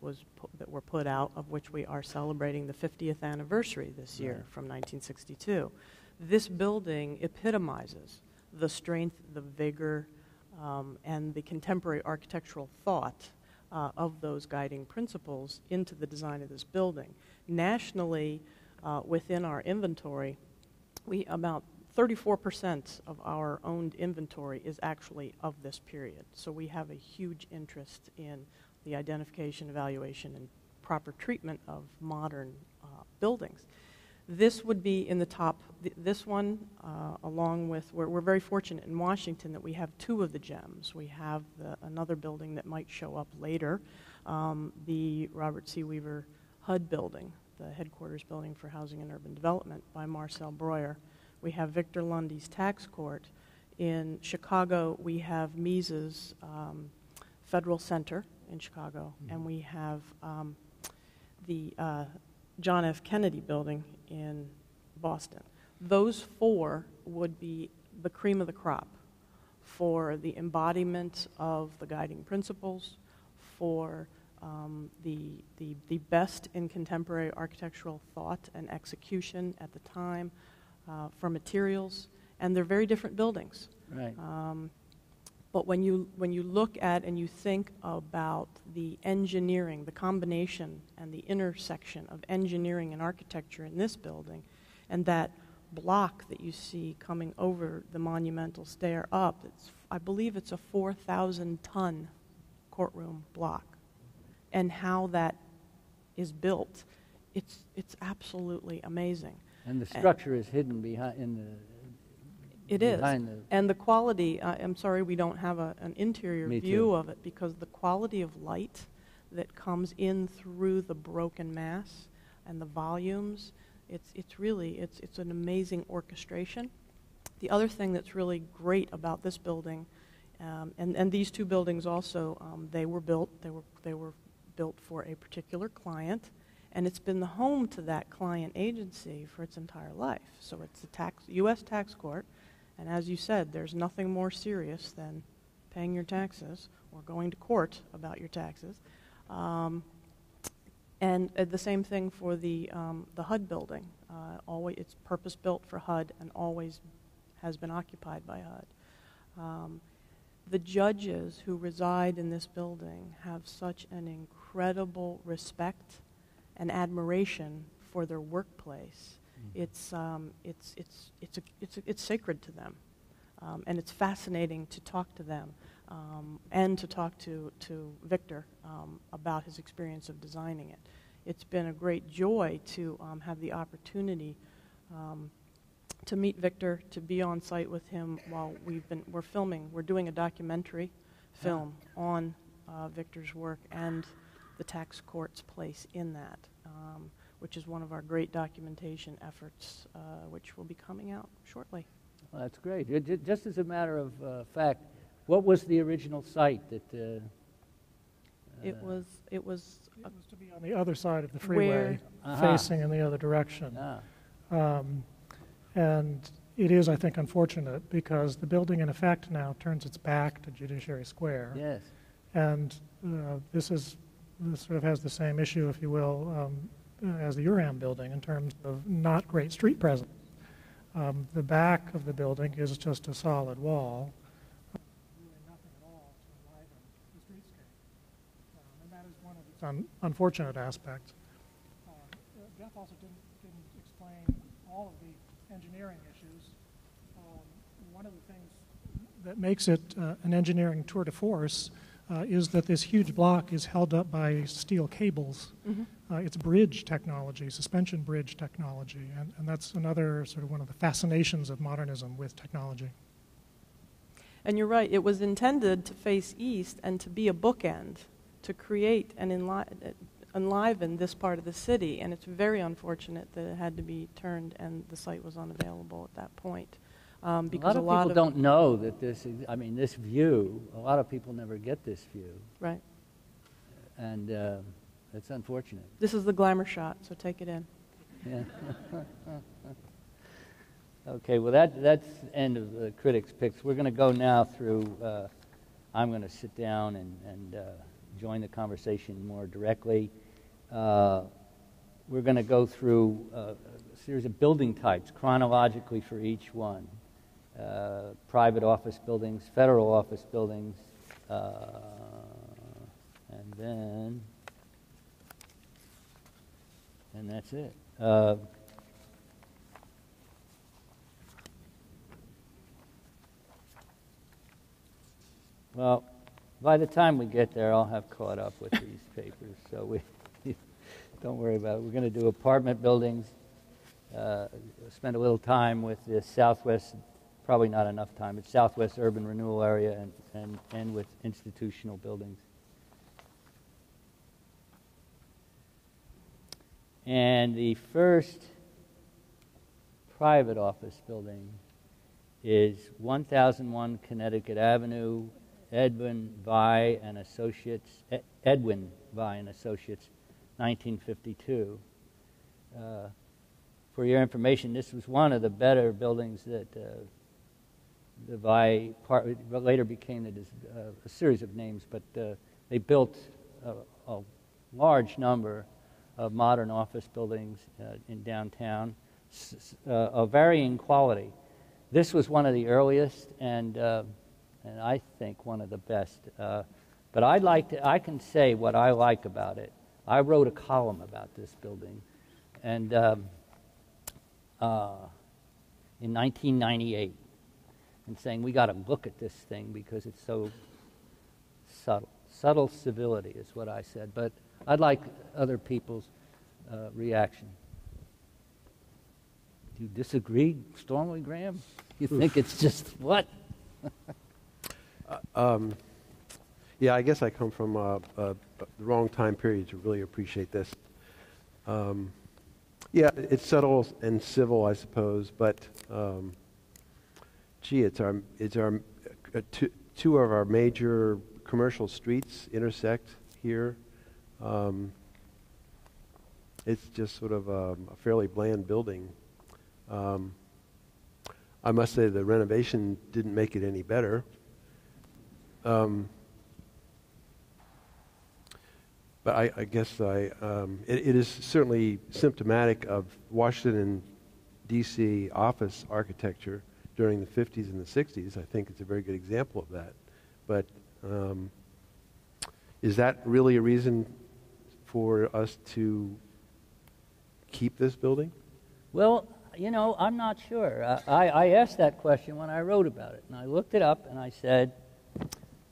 were put out, of which we are celebrating the 50th anniversary this year from 1962. This building epitomizes the strength, the vigor, and the contemporary architectural thought of those guiding principles into the design of this building. Nationally, within our inventory, about 34% of our owned inventory is actually of this period. So we have a huge interest in the identification, evaluation, and proper treatment of modern buildings. This would be in the top, this one, along with, we're very fortunate in Washington that we have two of the gems. We have another building that might show up later, the Robert C. Weaver HUD building, the headquarters building for housing and urban development by Marcel Breuer. We have Victor Lundy's tax court. In Chicago, we have Mises Federal Center in Chicago, and we have the John F. Kennedy building in Boston. Those four would be the cream of the crop for the embodiment of the guiding principles, for the best in contemporary architectural thought and execution at the time, for materials, and they're very different buildings. Right. But when you look at and you think about the engineering, the combination and the intersection of engineering and architecture in this building, and that block that you see coming over the monumental stair up, I believe it's a 4,000-ton courtroom block, and how that is built, it's absolutely amazing. And the structure is hidden behind It is. And the quality, I'm sorry we don't have an interior view of it, because the quality of light that comes in through the broken mass and the volumes, it's really an amazing orchestration. The other thing that's really great about this building, and these two buildings also, they were built for a particular client, and it's been the home to that client agency for its entire life. So it's the U.S. tax court, and as you said, there's nothing more serious than paying your taxes or going to court about your taxes. And the same thing for the HUD building. Always, it's purpose-built for HUD and always has been occupied by HUD. The judges who reside in this building have such an incredible respect and admiration for their workplace. Mm-hmm. It's sacred to them, and it's fascinating to talk to them and to talk to Victor about his experience of designing it. It's been a great joy to have the opportunity to meet Victor, to be on site with him while we're filming. We're doing a documentary film on Victor's work and the tax court's place in that, which is one of our great documentation efforts, which will be coming out shortly. Well, that's great. Just as a matter of fact, what was the original site that? It was to be on the other side of the freeway, facing in the other direction. And it is, I think, unfortunate because the building, in effect, now turns its back to Judiciary Square. Yes. And this sort of has the same issue, if you will, as the URAM building in terms of not great street presence. The back of the building is just a solid wall. Really nothing at all to enliven the streetscape. And that is one of its unfortunate aspects. Beth also didn't explain all of the engineering issues. One of the things that makes it an engineering tour de force is that this huge block is held up by steel cables. Mm-hmm. It's bridge technology, suspension bridge technology, and that's another sort of one of the fascinations of modernism with technology. And you're right, it was intended to face east and to be a bookend, to create and enliven this part of the city, and it's very unfortunate that it had to be turned and the site was unavailable at that point. Because a lot of people don't know that this view, a lot of people never get this view. Right. And it's unfortunate. This is the glamour shot, so take it in. Yeah. Okay, well that's the end of the critics' picks. We're going to go now through, I'm going to sit down and join the conversation more directly. We're going to go through a series of building types chronologically for each one. Private office buildings, federal office buildings, and that's it. Well, by the time we get there, I'll have caught up with these papers, so we don't worry about it. We're going to do apartment buildings, spend a little time with the Southwest, probably not enough time, it's Southwest Urban Renewal Area, and with institutional buildings. And the first private office building is 1001 Connecticut Avenue, Edwin Vai and Associates, 1952. For your information, this was one of the better buildings that the Vai part later became a series of names, but they built a large number of modern office buildings in downtown of varying quality. This was one of the earliest, and I think one of the best. But I can say what I like about it. I wrote a column about this building, and in 1998, and saying we got to look at this thing because it's so subtle. Subtle civility is what I said, but I'd like other people's reaction. Do you disagree strongly, Graham? You think it's just what? Yeah, I guess I come from the wrong time period to really appreciate this. Yeah, it's subtle and civil, I suppose, but it's our two of our major commercial streets intersect here. It's just sort of a fairly bland building. I must say the renovation didn't make it any better. But I guess it is certainly symptomatic of Washington, D.C. office architecture during the 50s and the 60s. I think it's a very good example of that. But is that really a reason for us to keep this building? Well, you know, I'm not sure. I asked that question when I wrote about it, and I looked it up, and I said,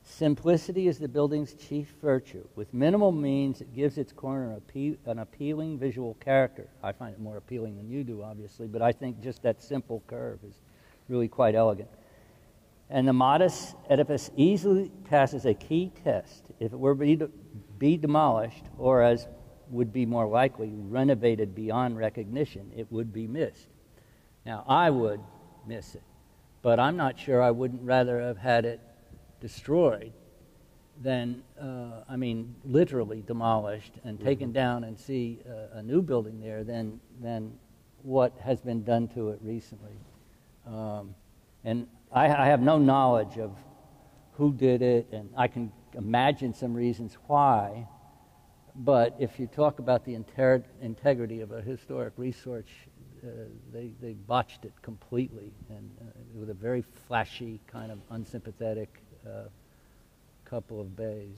simplicity is the building's chief virtue. With minimal means, it gives its corner an appealing visual character. I find it more appealing than you do, obviously, but I think just that simple curve is really quite elegant. And the modest edifice easily passes a key test. If it were to be demolished, or as would be more likely, renovated beyond recognition, it would be missed. Now, I would miss it, but I'm not sure I wouldn't rather have had it destroyed than, literally demolished and taken down and see a new building there than what has been done to it recently. And I have no knowledge of who did it, and I can imagine some reasons why, but if you talk about the integrity of a historic resource, they botched it completely, and with a very flashy, kind of unsympathetic couple of bays.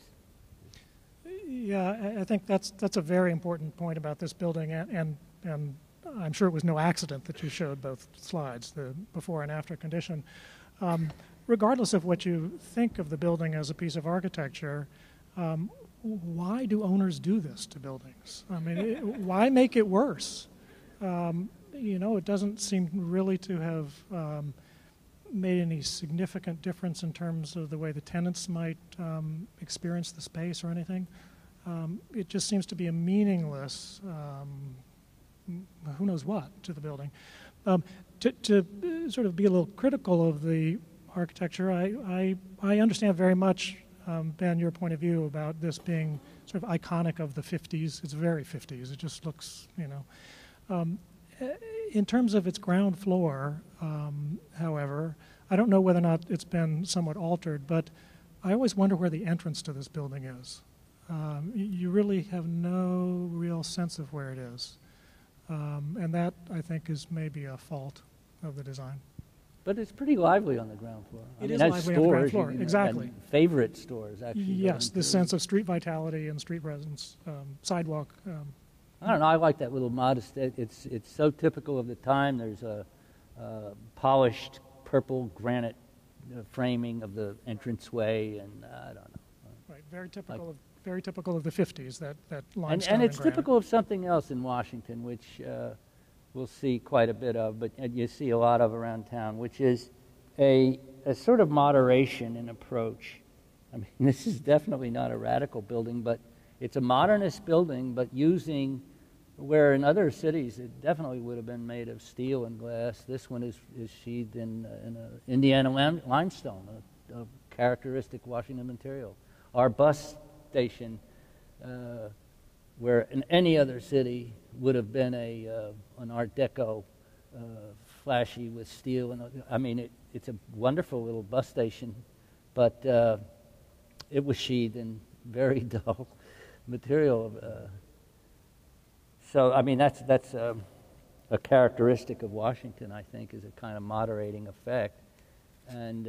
Yeah, I think that's a very important point about this building, and I'm sure it was no accident that you showed both slides, the before and after condition. Regardless of what you think of the building as a piece of architecture, why do owners do this to buildings? I mean, why make it worse? You know, it doesn't seem really to have made any significant difference in terms of the way the tenants might experience the space or anything. It just seems to be a meaningless, who knows what, to the building. To sort of be a little critical of the architecture, I understand very much, Ben, your point of view about this being sort of iconic of the 50s. It's very 50s. It just looks, you know. In terms of its ground floor, however, I don't know whether or not it's been somewhat altered, but I always wonder where the entrance to this building is. You really have no real sense of where it is. And that, I think, is maybe a fault of the design. But it's pretty lively on the ground floor. It is lively on the ground floor, exactly. Favorite stores, actually. Yes, the sense of street vitality and street presence, sidewalk. I don't know, I like that little modest, it's so typical of the time. There's a polished purple granite framing of the entranceway, and I don't know. Right, very typical of the 50s, that limestone and it's granite. typical of something else in Washington, which we'll see quite a bit of, but you see a lot of around town, which is a sort of moderation in approach. I mean, this is definitely not a radical building, but it's a modernist building, but using, where in other cities it definitely would have been made of steel and glass. This one is sheathed in Indiana limestone, a characteristic Washington material. Our bus station, where in any other city would have been an Art Deco, flashy with steel. And I mean, it's a wonderful little bus station, but it was sheathed in very dull material. So I mean, that's a characteristic of Washington, I think, is a kind of moderating effect, and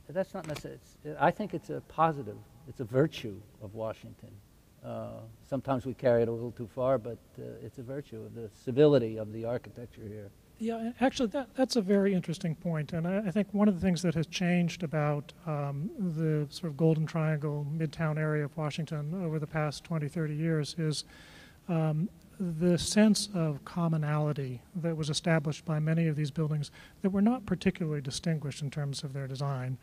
that's not necessarily. I think it's a positive. It's a virtue of Washington. Sometimes we carry it a little too far, but it's a virtue of the civility of the architecture here. Yeah, actually, that's a very interesting point, and I think one of the things that has changed about the sort of Golden Triangle, Midtown area of Washington over the past 20, 30 years is the sense of commonality that was established by many of these buildings that were not particularly distinguished in terms of their design.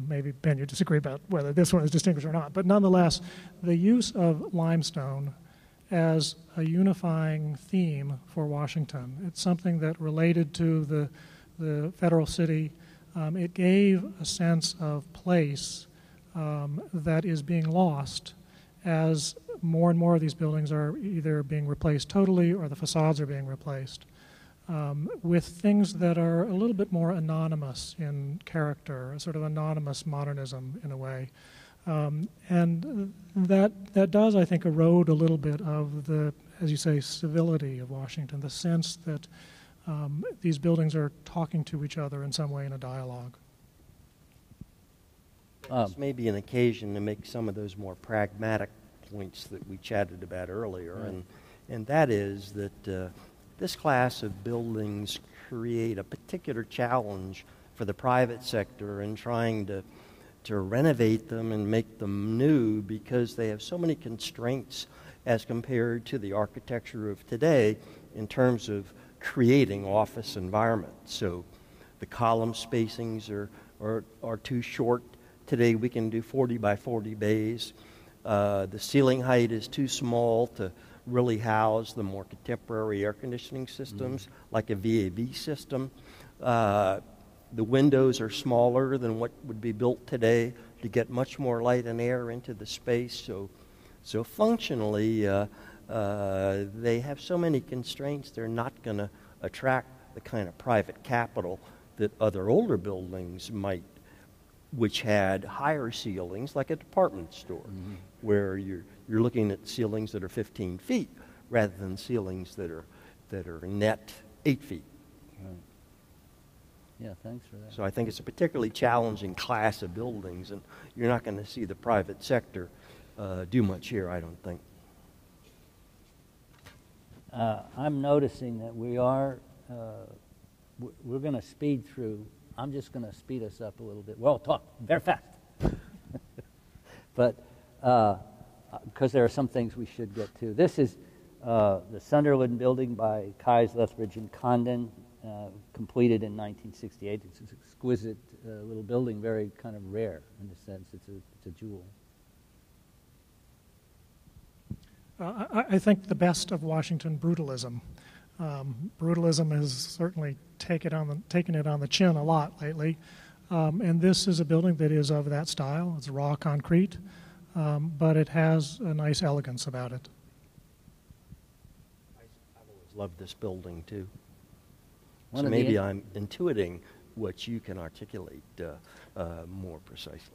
Maybe, Ben, you disagree about whether this one is distinguished or not, but nonetheless, the use of limestone as a unifying theme for Washington. It's something that related to the federal city. It gave a sense of place that is being lost as more and more of these buildings are either being replaced totally or the facades are being replaced with things that are a little bit more anonymous in character, a sort of anonymous modernism in a way. And that does, I think, erode a little bit of the, as you say, civility of Washington, the sense that these buildings are talking to each other in some way in a dialogue. This may be an occasion to make some of those more pragmatic points that we chatted about earlier, and that is that this class of buildings create a particular challenge for the private sector in trying to renovate them and make them new, because they have so many constraints as compared to the architecture of today in terms of creating office environments. So the column spacings are too short. Today we can do 40 by 40 bays. The ceiling height is too small to really house the more contemporary air conditioning systems, like a VAV system. The windows are smaller than what would be built today to get much more light and air into the space. So functionally, they have so many constraints, they're not going to attract the kind of private capital that other older buildings might, which had higher ceilings, like a department store, where you're looking at ceilings that are 15 feet rather than ceilings that are net 8 feet. Right. Yeah, thanks for that. So I think it's a particularly challenging class of buildings, and you're not going to see the private sector do much here, I don't think. I'm noticing that we're going to speed through. I'm just going to speed us up a little bit. We'll talk very fast. But because there are some things we should get to. This is the Sunderland building by Keyes, Lethbridge, and Condon, completed in 1968. It's an exquisite little building, very kind of rare in a sense. It's a jewel. I think the best of Washington brutalism. Brutalism has certainly taken it on the chin a lot lately, and this is a building that is of that style. It's raw concrete, but it has a nice elegance about it. I've always loved this building too. So maybe I'm intuiting what you can articulate more precisely.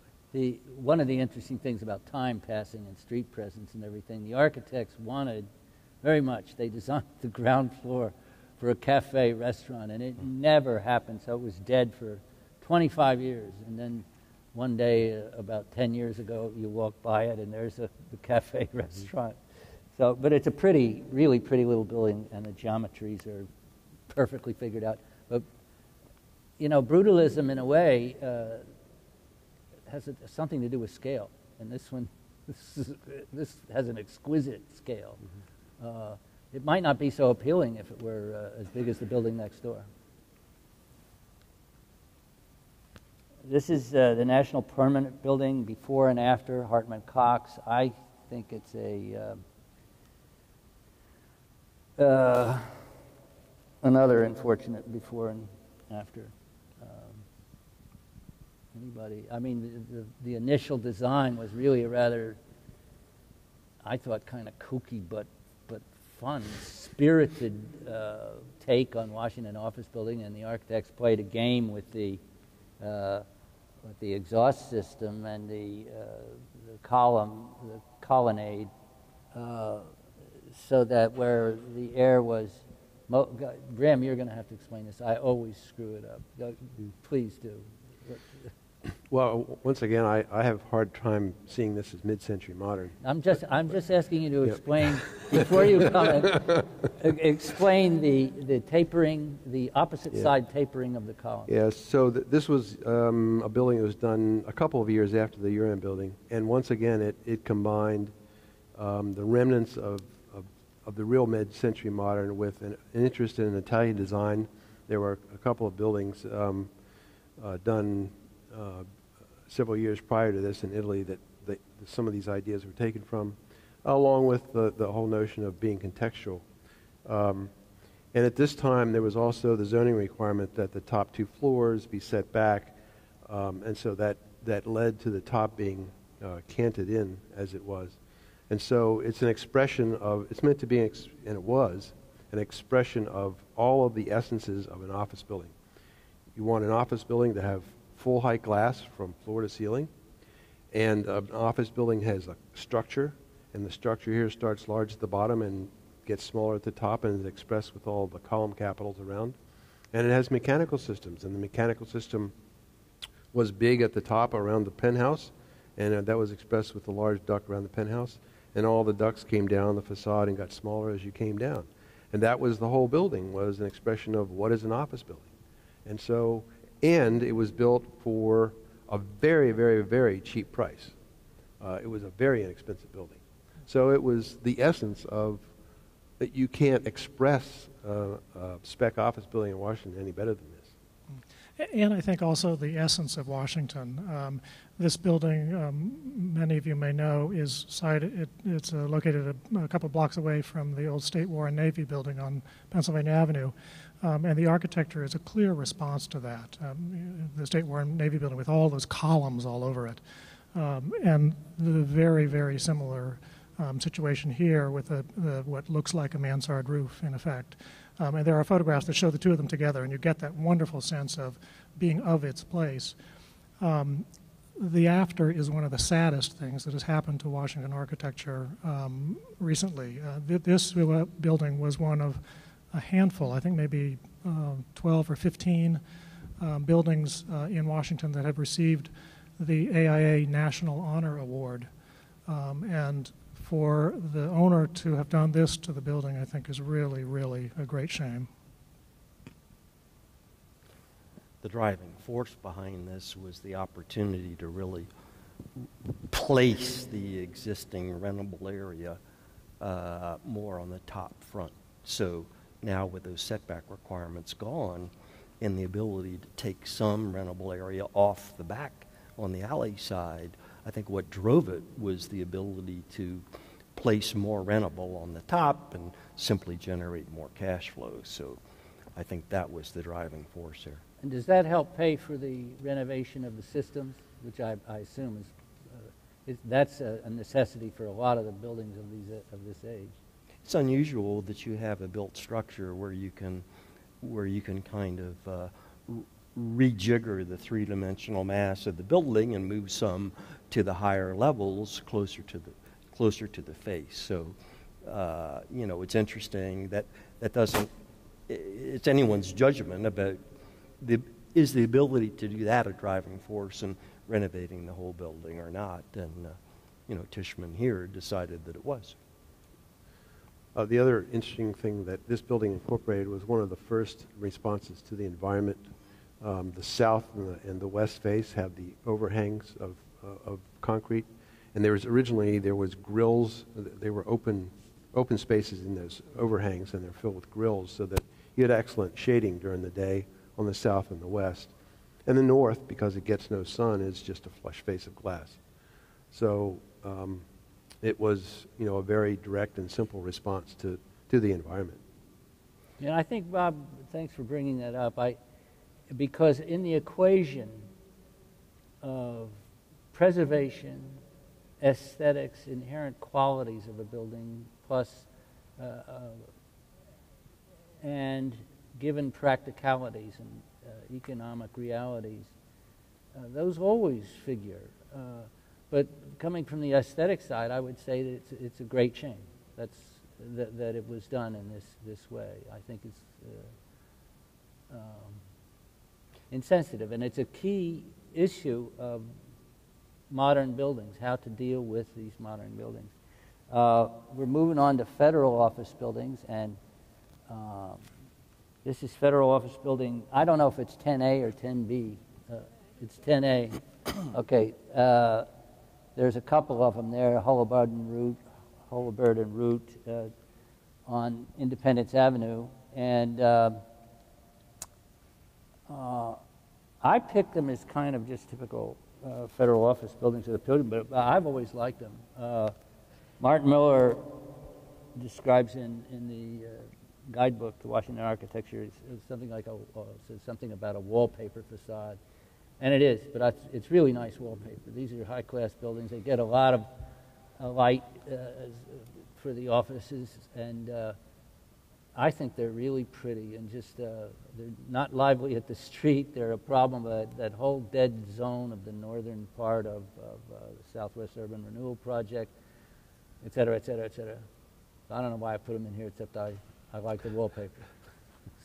One of the interesting things about time passing and street presence and everything, the architects wanted very much, they designed the ground floor for a cafe restaurant, and it never happened, so it was dead for 25 years. And then one day, about 10 years ago, you walk by it, and there's the cafe restaurant. So, but it's a really pretty little building, and the geometries are perfectly figured out. But, you know, brutalism, in a way, has something to do with scale. And this has an exquisite scale. It might not be so appealing if it were as big as the building next door. This is the National Permanent Building before and after Hartman-Cox. I think it's another unfortunate before and after. Anybody? I mean, the initial design was really a rather, I thought, kind of kooky but fun, spirited take on Washington office building, and the architects played a game with the exhaust system and the colonnade, so that where the air was. Graham, you're going to have to explain this. I always screw it up. Please do. Well, once again, I have a hard time seeing this as mid-century modern. I'm just asking you to explain before you comment. Explain the tapering, the opposite side tapering of the column. Yes. So this was a building that was done a couple of years after the URM building, and once again, it combined the remnants of the real mid-century modern with an interest in Italian design. There were a couple of buildings done several years prior to this in Italy that some of these ideas were taken from, along with the whole notion of being contextual. And at this time, there was also the zoning requirement that the top two floors be set back, and so that led to the top being canted in as it was. And so it's an expression of, it's meant to be, and it was, an expression of all of the essences of an office building. You want an office building to have full height glass from floor to ceiling. And an office building has a structure, and the structure here starts large at the bottom and gets smaller at the top and is expressed with all the column capitals around. And it has mechanical systems, and the mechanical system was big at the top around the penthouse, and that was expressed with a large duct around the penthouse, and all the ducts came down the facade and got smaller as you came down. And that was the whole building, was an expression of what is an office building. And so, and it was built for a very, very, very cheap price. It was a very inexpensive building. So it was the essence of that you can't express a spec office building in Washington any better than this. And I think also the essence of Washington. This building, many of you may know, is it's located a couple blocks away from the old State War and Navy building on Pennsylvania Avenue. And the architecture is a clear response to that. The State War and Navy building with all those columns all over it. And the very, very similar situation here with what looks like a mansard roof, in effect. And there are photographs that show the two of them together, and you get that wonderful sense of being of its place. The after is one of the saddest things that has happened to Washington architecture recently. This building was one of a handful, I think maybe 12 or 15 buildings in Washington that have received the AIA National Honor Award. And for the owner to have done this to the building, I think, is really, really a great shame. The driving force behind this was the opportunity to really place the existing rentable area more on the top front. So now with those setback requirements gone and the ability to take some rentable area off the back on the alley side, I think what drove it was the ability to place more rentable on the top and simply generate more cash flow. So I think that was the driving force here. And does that help pay for the renovation of the systems, which I assume that's a necessity for a lot of the buildings of this age? It's unusual that you have a built structure where you can kind of rejigger the three-dimensional mass of the building and move some to the higher levels closer to the face. So it's interesting that doesn't. It's anyone's judgment about is the ability to do that a driving force in renovating the whole building or not? And Tishman here decided that it was. The other interesting thing that this building incorporated was one of the first responses to the environment. The south and the west face have the overhangs of concrete, and there was grills. They were open spaces in those overhangs, and they're filled with grills, so that you had excellent shading during the day on the south and the west. And the north, because it gets no sun, is just a flush face of glass. So it was, a very direct and simple response to the environment. Yeah, I think, Bob, thanks for bringing that up. Because in the equation of preservation, aesthetics, inherent qualities of a building, plus and given practicalities and economic realities, those always figure. But coming from the aesthetic side, I would say that it's a great shame that it was done in this way. I think it's insensitive, and it's a key issue of modern buildings, how to deal with these modern buildings. We're moving on to federal office buildings, and this is federal office building. I don't know if it's 10A or 10B. It's 10A. Okay. There's a couple of them there, Hullabird and Route on Independence Avenue. And I picked them as kind of just typical federal office buildings of the building, but I've always liked them. Martin Miller describes in the guidebook to Washington architecture, it's something like says something about a wallpaper facade. And it is, but it's really nice wallpaper. These are high-class buildings. They get a lot of light for the offices, and I think they're really pretty and just they're not lively at the street. They're a problem of that whole dead zone of the northern part of the Southwest Urban Renewal Project, et cetera, et cetera, et cetera. I don't know why I put them in here, except I like the wallpaper.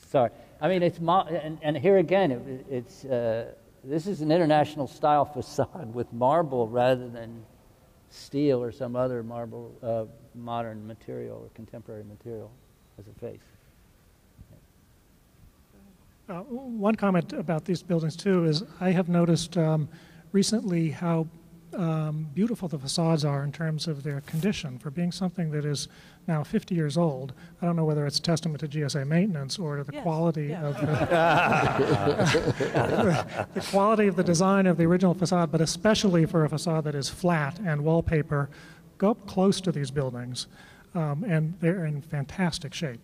Sorry. I mean, it's and here again, it's this is an international style facade with marble rather than steel or some other marble modern material or contemporary material as a face. One comment about these buildings too is I have noticed recently how beautiful the facades are in terms of their condition for being something that is now 50 years old. I don't know whether it's testament to GSA maintenance or to the quality of the quality of the design of the original facade, but especially for a facade that is flat and wallpaper. Go up close to these buildings, and they're in fantastic shape.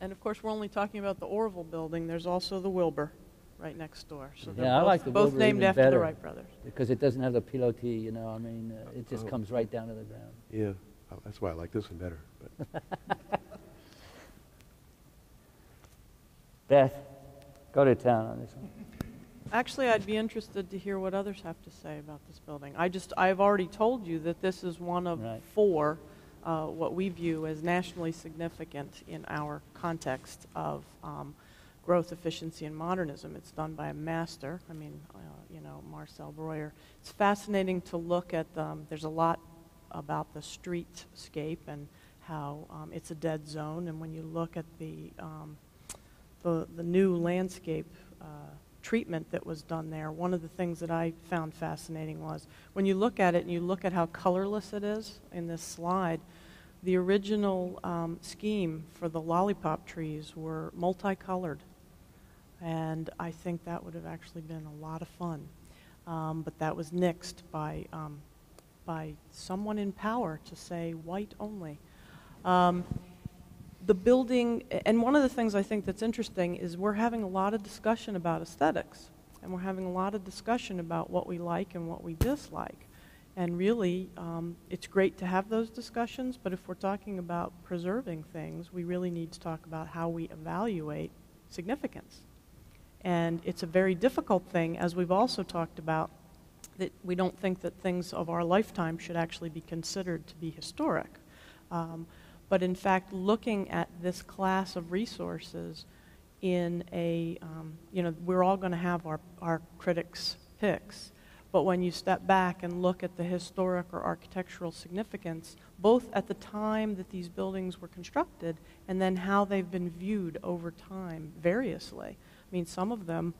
And of course, we're only talking about the Orville building. There's also the Wilbur right next door. So yeah, I like the both Wilbur named even after better the Wright brothers. Because it doesn't have the pilotis, you know. I mean, it just comes right down to the ground. Yeah, that's why I like this one better. But. Beth, go to town on this one. Actually, I'd be interested to hear what others have to say about this building. I've already told you that this is one of four what we view as nationally significant in our context of growth, efficiency, and modernism. It's done by a master. I mean, Marcel Breuer. It's fascinating to look at them. There's a lot about the streetscape and how it's a dead zone. And when you look at the new landscape treatment that was done there, one of the things that I found fascinating was when you look at it and you look at how colorless it is in this slide, the original scheme for the lollipop trees were multicolored. And I think that would have actually been a lot of fun. But that was nixed by someone in power to say white only. The building, and one of the things I think that's interesting is we're having a lot of discussion about aesthetics, and we're having a lot of discussion about what we like and what we dislike. And really, it's great to have those discussions, but if we're talking about preserving things, we really need to talk about how we evaluate significance. And it's a very difficult thing, as we've also talked about, that we don't think that things of our lifetime should actually be considered to be historic. But in fact, looking at this class of resources in a, we're all going to have our critics' picks, but when you step back and look at the historic or architectural significance, both at the time that these buildings were constructed and then how they've been viewed over time variously. I mean, some of them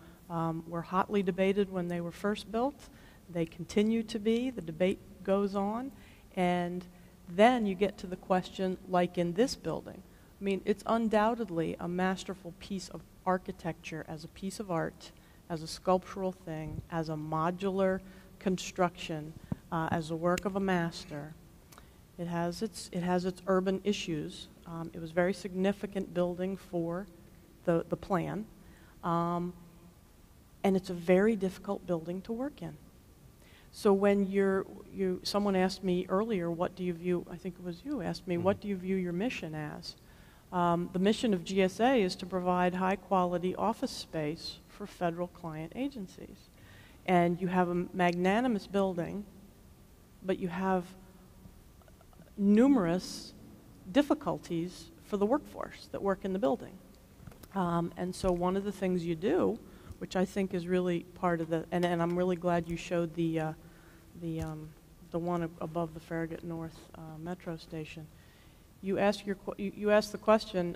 were hotly debated when they were first built. They continue to be. The debate goes on. And then you get to the question, like in this building. I mean, it's undoubtedly a masterful piece of architecture as a piece of art, as a sculptural thing, as a modular construction, as a work of a master. It has its urban issues. It was a very significant building for the plan. And it's a very difficult building to work in. So when someone asked me earlier, what do you view, I think it was you asked me, what do you view your mission as? The mission of GSA is to provide high quality office space for federal client agencies. And you have a magnanimous building, but you have numerous difficulties for the workforce that work in the building. And so one of the things you do, which I think is really part of the, and I'm really glad you showed the one above the Farragut North metro station. You ask the question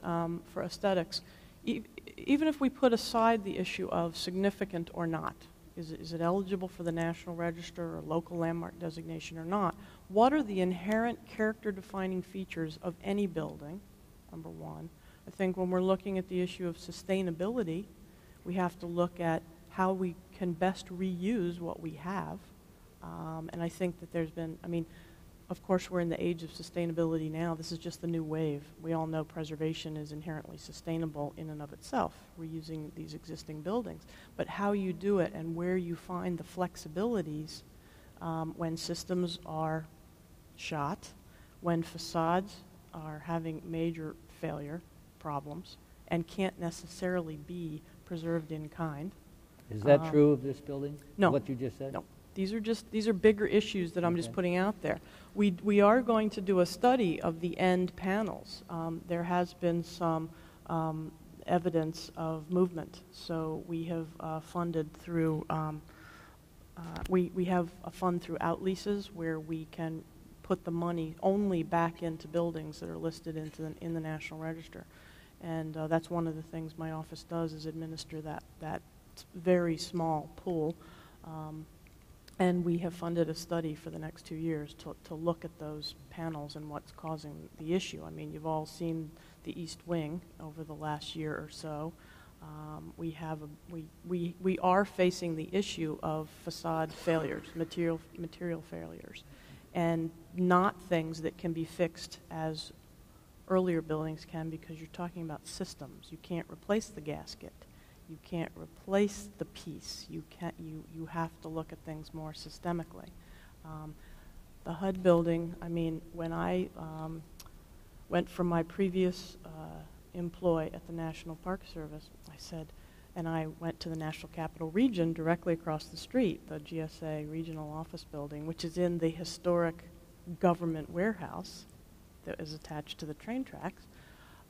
for aesthetics. Even if we put aside the issue of significant or not, is it eligible for the National Register or local landmark designation or not? What are the inherent character-defining features of any building? Number one. I think when we're looking at the issue of sustainability, we have to look at how we can best reuse what we have. And I think that there's been, I mean, of course we're in the age of sustainability now. This is just the new wave. We all know preservation is inherently sustainable in and of itself, reusing these existing buildings. But how you do it and where you find the flexibilities when systems are shot, when facades are having major failure, problems and can't necessarily be preserved in kind. Is that true of this building? No. What you just said? No. These are bigger issues that I'm just putting out there. We are going to do a study of the end panels. There has been some evidence of movement, so we have funded through we have a fund through outleases where we can put the money only back into buildings that are listed in the National Register, and that's one of the things my office does, is administer that very small pool. And we have funded a study for the next 2 years to look at those panels and what's causing the issue. I mean, you've all seen the East Wing over the last year or so. We are facing the issue of facade failures, material failures, and not things that can be fixed as earlier buildings can, because you're talking about systems. You can't replace the gasket. You can't replace the piece. You have to look at things more systemically. The HUD building, I mean, when I went from my previous employ at the National Park Service, and I went to the National Capital Region directly across the street, the GSA Regional Office Building, which is in the historic government warehouse that is attached to the train tracks.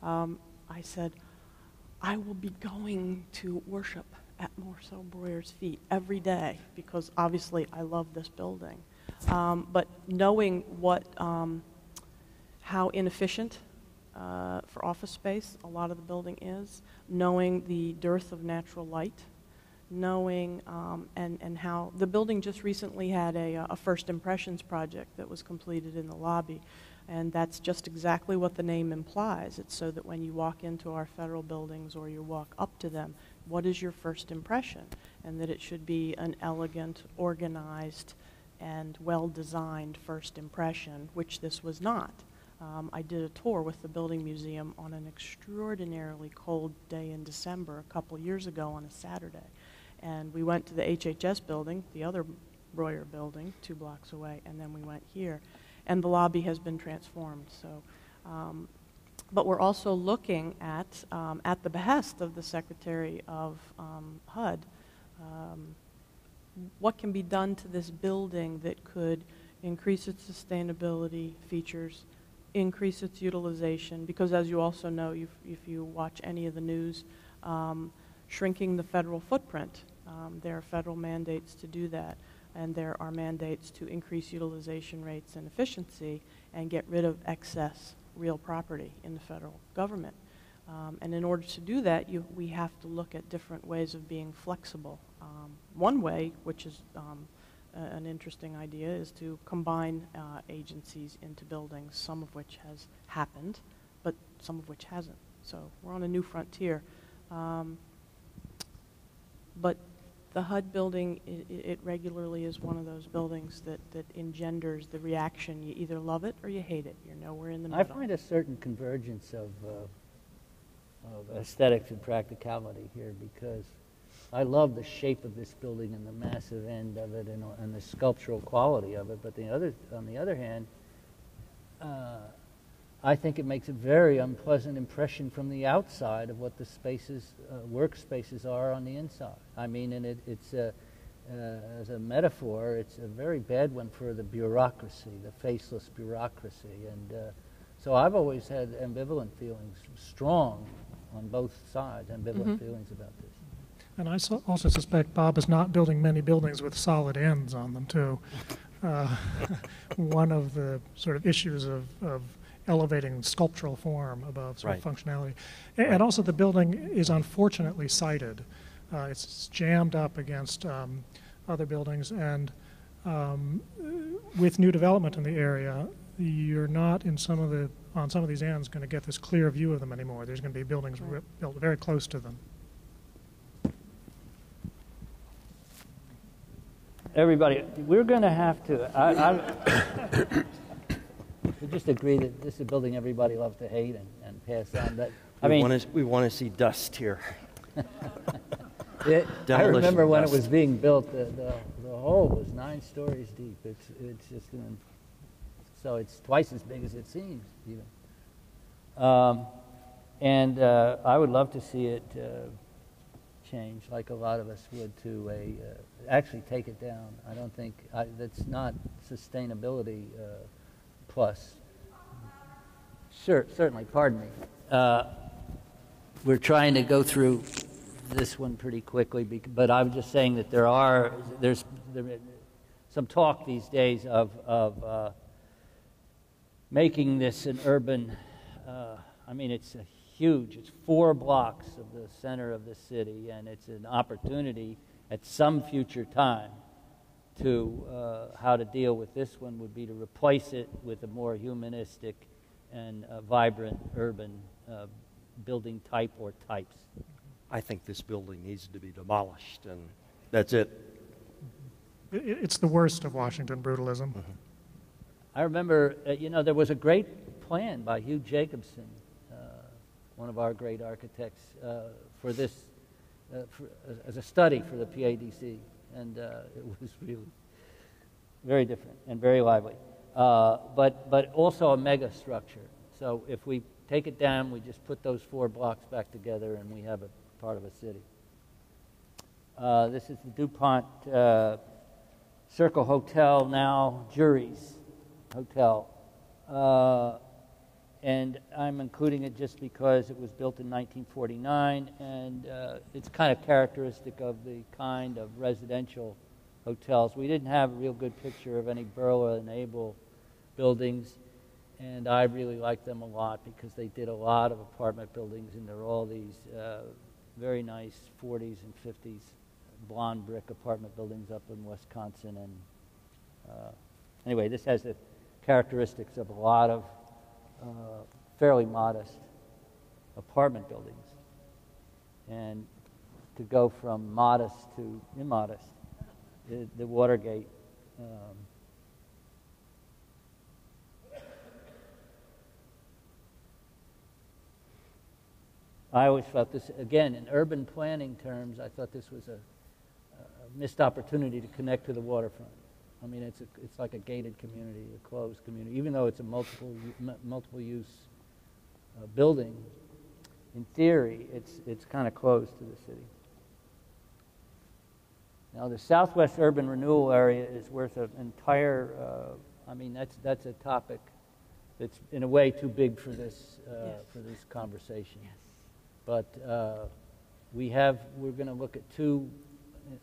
I said, I will be going to worship at Morceau Breuer's feet every day, because obviously I love this building. But knowing how inefficient for office space a lot of the building is, knowing the dearth of natural light, knowing and how the building just recently had a first impressions project that was completed in the lobby. And that's just exactly what the name implies. It's so that when you walk into our federal buildings or you walk up to them, what is your first impression? And that it should be an elegant, organized, and well-designed first impression, which this was not. I did a tour with the Building Museum on an extraordinarily cold day in December a couple years ago on a Saturday. And we went to the HHS building, the other Breuer building, 2 blocks away, and then we went here. And the lobby has been transformed. So, but we're also looking at the behest of the Secretary of HUD, what can be done to this building that could increase its sustainability features, increase its utilization, because as you also know, if you watch any of the news, shrinking the federal footprint, there are federal mandates to do that. And there are mandates to increase utilization rates and efficiency and get rid of excess real property in the federal government. And in order to do that, we have to look at different ways of being flexible. One way, which is an interesting idea, is to combine agencies into buildings, some of which has happened, but some of which hasn't. So we're on a new frontier. But the HUD building, it regularly is one of those buildings that engenders the reaction. You either love it or you hate it. You're nowhere in the middle. I find a certain convergence of aesthetics and practicality here, because I love the shape of this building and the massive end of it and the sculptural quality of it. But on the other hand, I think it makes a very unpleasant impression from the outside of what the spaces, workspaces are on the inside. I mean, and it's as a metaphor, it's a very bad one for the bureaucracy, the faceless bureaucracy. And so I've always had ambivalent feelings, strong on both sides, ambivalent feelings about this. And I also suspect Bob is not building many buildings with solid ends on them, too. One of the sort of issues of elevating sculptural form above sort of functionality. And also the building is unfortunately sited. It's jammed up against other buildings, and with new development in the area, you're not on some of these ends going to get this clear view of them anymore. There's going to be buildings built very close to them. Everybody, we're going to have to. We just agree that this is a building everybody loves to hate and pass on. But we want to see dust here. I remember when it was being built, the hole was 9 stories deep. It's just so it's twice as big as it seems even. And I would love to see it change, like a lot of us would, to actually take it down. I don't think, that's not sustainability plus. Sure, certainly, pardon me. We're trying to go through this one pretty quickly, but I'm just saying that there's some talk these days of making this an urban, I mean, it's huge. It's 4 blocks of the center of the city, and it's an opportunity at some future time to how to deal with this one would be to replace it with a more humanistic and vibrant urban building type or types. I think this building needs to be demolished, and that's it. It's the worst of Washington brutalism. Mm-hmm. I remember, there was a great plan by Hugh Jacobson, one of our great architects, for this, as a study for the PADC, and it was really very different and very lively, but also a mega structure. So if we take it down, we just put those 4 blocks back together, and we have a part of a city. This is the DuPont Circle Hotel, now Jury's Hotel. And I'm including it just because it was built in 1949, and it's kind of characteristic of the kind of residential hotels. We didn't have a real good picture of any Berlin-able buildings, and I really like them a lot because they did a lot of apartment buildings, and they're all these very nice 40s and 50s blonde brick apartment buildings up in Wisconsin. And anyway, this has the characteristics of a lot of fairly modest apartment buildings. And to go from modest to immodest, the Watergate I always felt this, again, in urban planning terms, I thought this was a missed opportunity to connect to the waterfront. I mean, it's like a gated community, a closed community, even though it's a multiple use building. In theory, it's kind of closed to the city. Now, the Southwest Urban Renewal Area is worth an entire. I mean, that's a topic that's in a way too big for this conversation. Yes. But we're going to look at 2.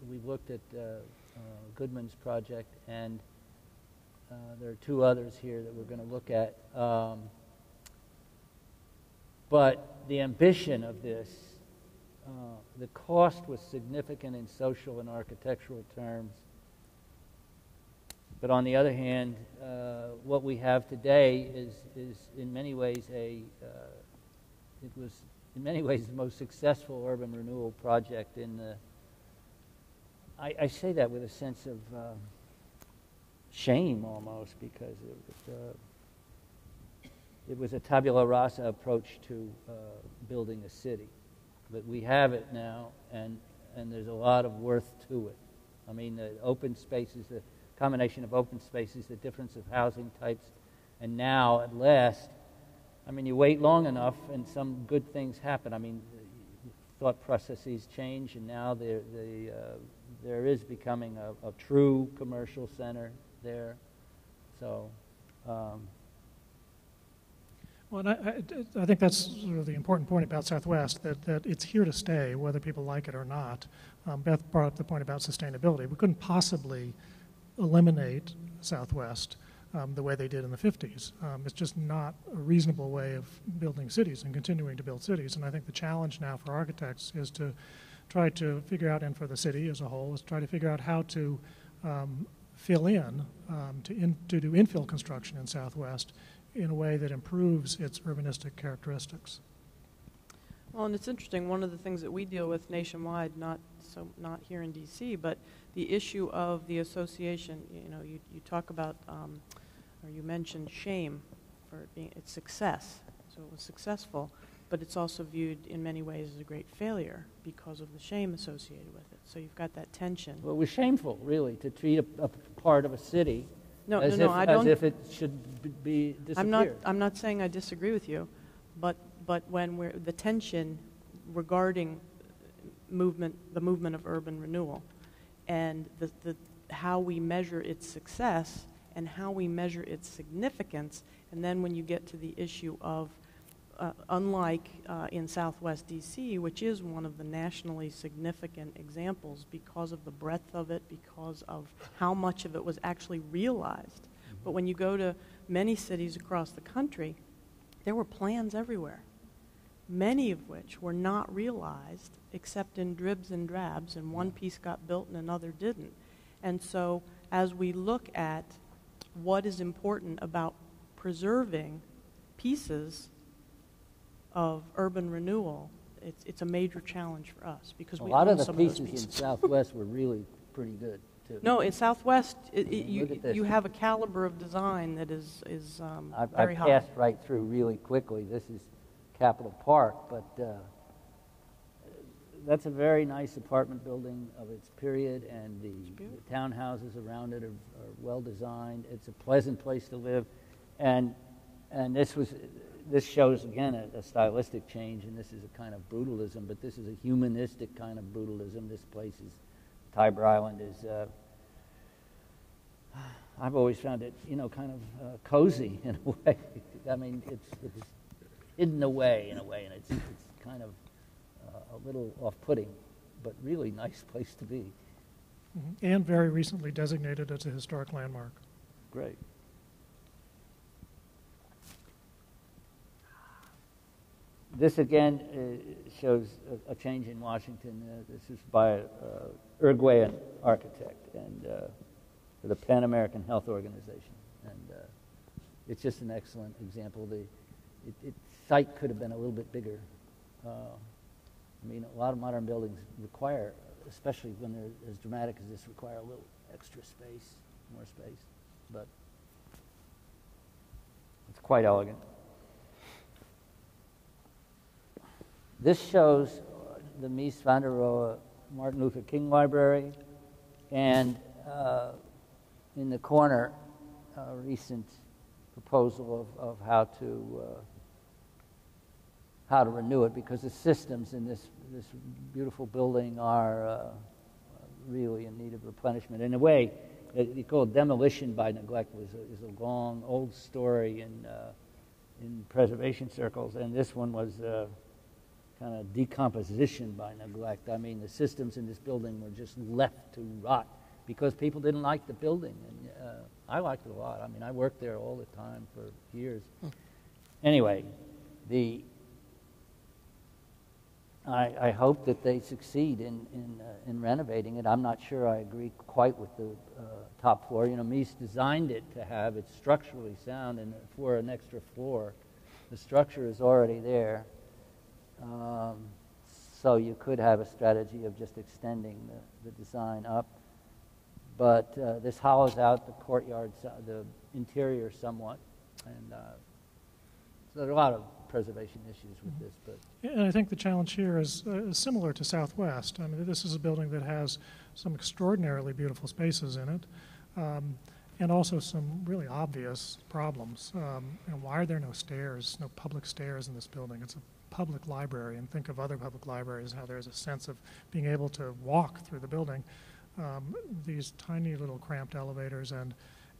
We've looked at Goodman's project, and there are 2 others here that we're going to look at. But the ambition of this, the cost was significant in social and architectural terms. But on the other hand, what we have today is in many ways it was in many ways the most successful urban renewal project in the. I say that with a sense of shame almost, because it was a tabula rasa approach to building a city. But we have it now, and there's a lot of worth to it. I mean, the open spaces, the combination of open spaces, the difference of housing types, and now, at last, I mean, you wait long enough and some good things happen. I mean, thought processes change, and now there is becoming a true commercial center there. So, well, and I think that's sort of the important point about Southwest, that it's here to stay, whether people like it or not. Beth brought up the point about sustainability. We couldn't possibly eliminate Southwest the way they did in the 50s. It's just not a reasonable way of building cities and continuing to build cities. And I think the challenge now for architects is to try to figure out, and for the city as a whole, is try to figure out how to fill in, to do infill construction in Southwest in a way that improves its urbanistic characteristics. Well, and it's interesting, one of the things that we deal with nationwide, not here in DC, but the issue of the association, you talk about, or you mentioned shame for it being its success. So it was successful, but it's also viewed in many ways as a great failure because of the shame associated with it. So you've got that tension. Well, it was shameful, really, to treat a part of a city as if it should be disappear. I'm not saying I disagree with you, but but when the tension regarding the movement of urban renewal, and how we measure its success and how we measure its significance, and then when you get to the issue of, unlike in Southwest DC, which is one of the nationally significant examples because of the breadth of it, because of how much of it was actually realized. But when you go to many cities across the country, there were plans everywhere, many of which were not realized except in dribs and drabs, and one piece got built and another didn't. And so as we look at what is important about preserving pieces of urban renewal, it's a major challenge for us because we own some of those pieces. A lot of the pieces in Southwest were really pretty good, too. No, in Southwest, you have a caliber of design that is very high. I passed right through really quickly. This is Capitol Park, but that's a very nice apartment building of its period, and the townhouses around it are well designed. It's a pleasant place to live, and this shows again a stylistic change, and this is a kind of brutalism, but this is a humanistic kind of brutalism. This place is Tiber Island is. I've always found it, kind of cozy in a way. I mean, it's hidden away in a way, and it's kind of a little off-putting, but really nice place to be. Mm-hmm. And very recently designated as a historic landmark. Great. This again shows a change in Washington. This is by an Uruguayan architect and for the Pan American Health Organization, and it's just an excellent example. The site could have been a little bit bigger. I mean, a lot of modern buildings require, especially when they're as dramatic as this, require a little extra space, more space, but it's quite elegant. This shows the Mies van der Rohe Martin Luther King Library, and in the corner, a recent proposal of how to renew it, because the systems in this beautiful building are really in need of replenishment. In a way, you call it demolition by neglect is a long old story in preservation circles, and this one was kind of decomposition by neglect. I mean, the systems in this building were just left to rot because people didn't like the building, and I liked it a lot. I mean, I worked there all the time for years. Anyway, I hope that they succeed in renovating it. I'm not sure I agree quite with the top floor. Mies designed it to have it structurally sound, and for an extra floor, the structure is already there. So you could have a strategy of just extending the design up. But this hollows out the courtyard, the interior somewhat. And so there are a lot of preservation issues with this. But and I think the challenge here is similar to Southwest. I mean, this is a building that has some extraordinarily beautiful spaces in it, and also some really obvious problems. Why are there no stairs, no public stairs in this building? It's a public library, and think of other public libraries, how there's a sense of being able to walk through the building. These tiny little cramped elevators, and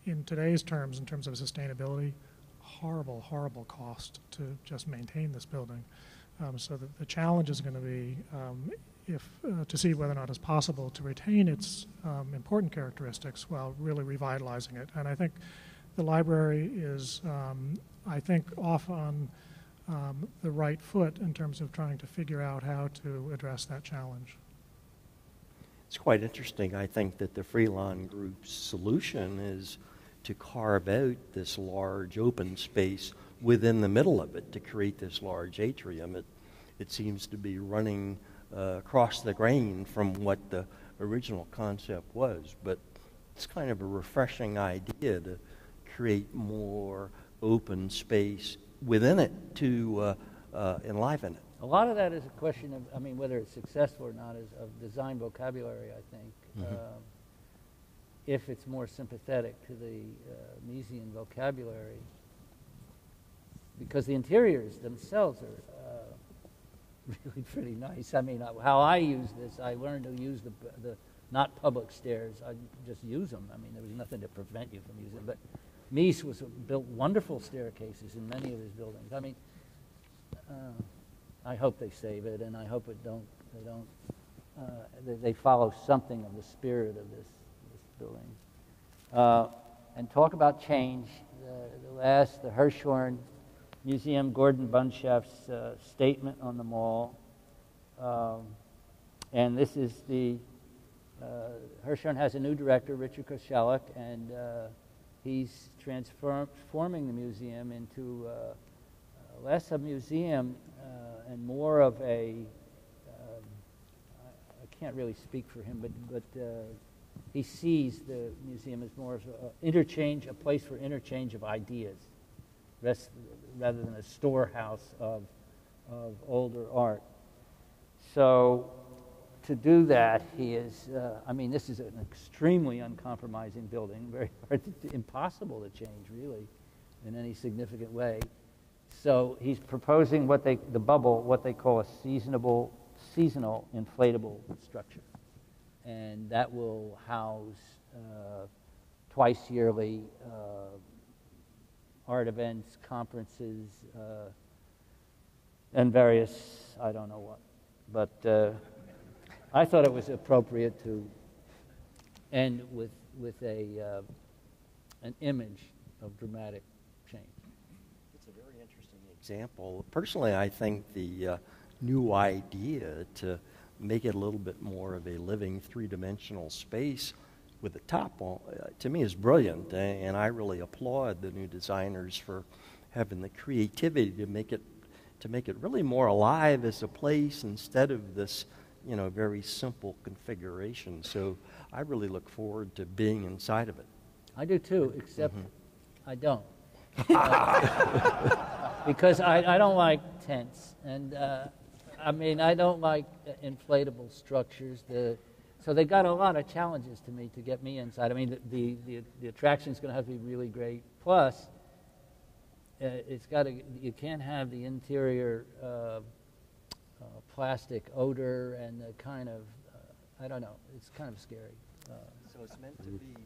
in today's terms, in terms of sustainability, horrible, horrible cost to just maintain this building. So the challenge is going to be to see whether or not it's possible to retain its important characteristics while really revitalizing it. And I think the library is, off on the right foot in terms of trying to figure out how to address that challenge. It's quite interesting. I think that the Freelon Group's solution is to carve out this large open space within the middle of it to create this large atrium. It seems to be running across the grain from what the original concept was, but it's kind of a refreshing idea to create more open space within it to enliven it. a lot of that is a question of, whether it's successful or not, is of design vocabulary, I think. Mm-hmm. If it's more sympathetic to the Miesian vocabulary, because the interiors themselves are really pretty nice. I mean, how I use this, I learned to use the not public stairs. I just use them. I mean, there was nothing to prevent you from using them. But Mies built wonderful staircases in many of his buildings. I mean, I hope they save it, and I hope they follow something of the spirit of this building. And talk about change. The Hirshhorn Museum, Gordon Buncheff's statement on the mall. And this is Hirshhorn has a new director, Richard Koschelik, and he's transforming the museum into less a museum and more of I can't really speak for him, but he sees the museum as more of a place for interchange of ideas, rather than a storehouse of older art. So to do that, he is, this is an extremely uncompromising building, very hard, impossible to change, really, in any significant way. So he's proposing what they call a seasonal inflatable structure. And that will house twice yearly art events, conferences, and various, I don't know what. But I thought it was appropriate to end with an image of dramatic change. It's a very interesting example. Personally, I think the new idea to make it a little bit more of a living three-dimensional space with the top on, to me is brilliant, and I really applaud the new designers for having the creativity to make it really more alive as a place instead of this, very simple configuration. So I really look forward to being inside of it. I do too, except I don't. Because I don't like tents, and I don't like inflatable structures. So they got a lot of challenges to me to get me inside. I mean, the attraction's going to have to be really great. Plus, you can't have the interior plastic odor and the kind of, I don't know, it's kind of scary. So it's meant to be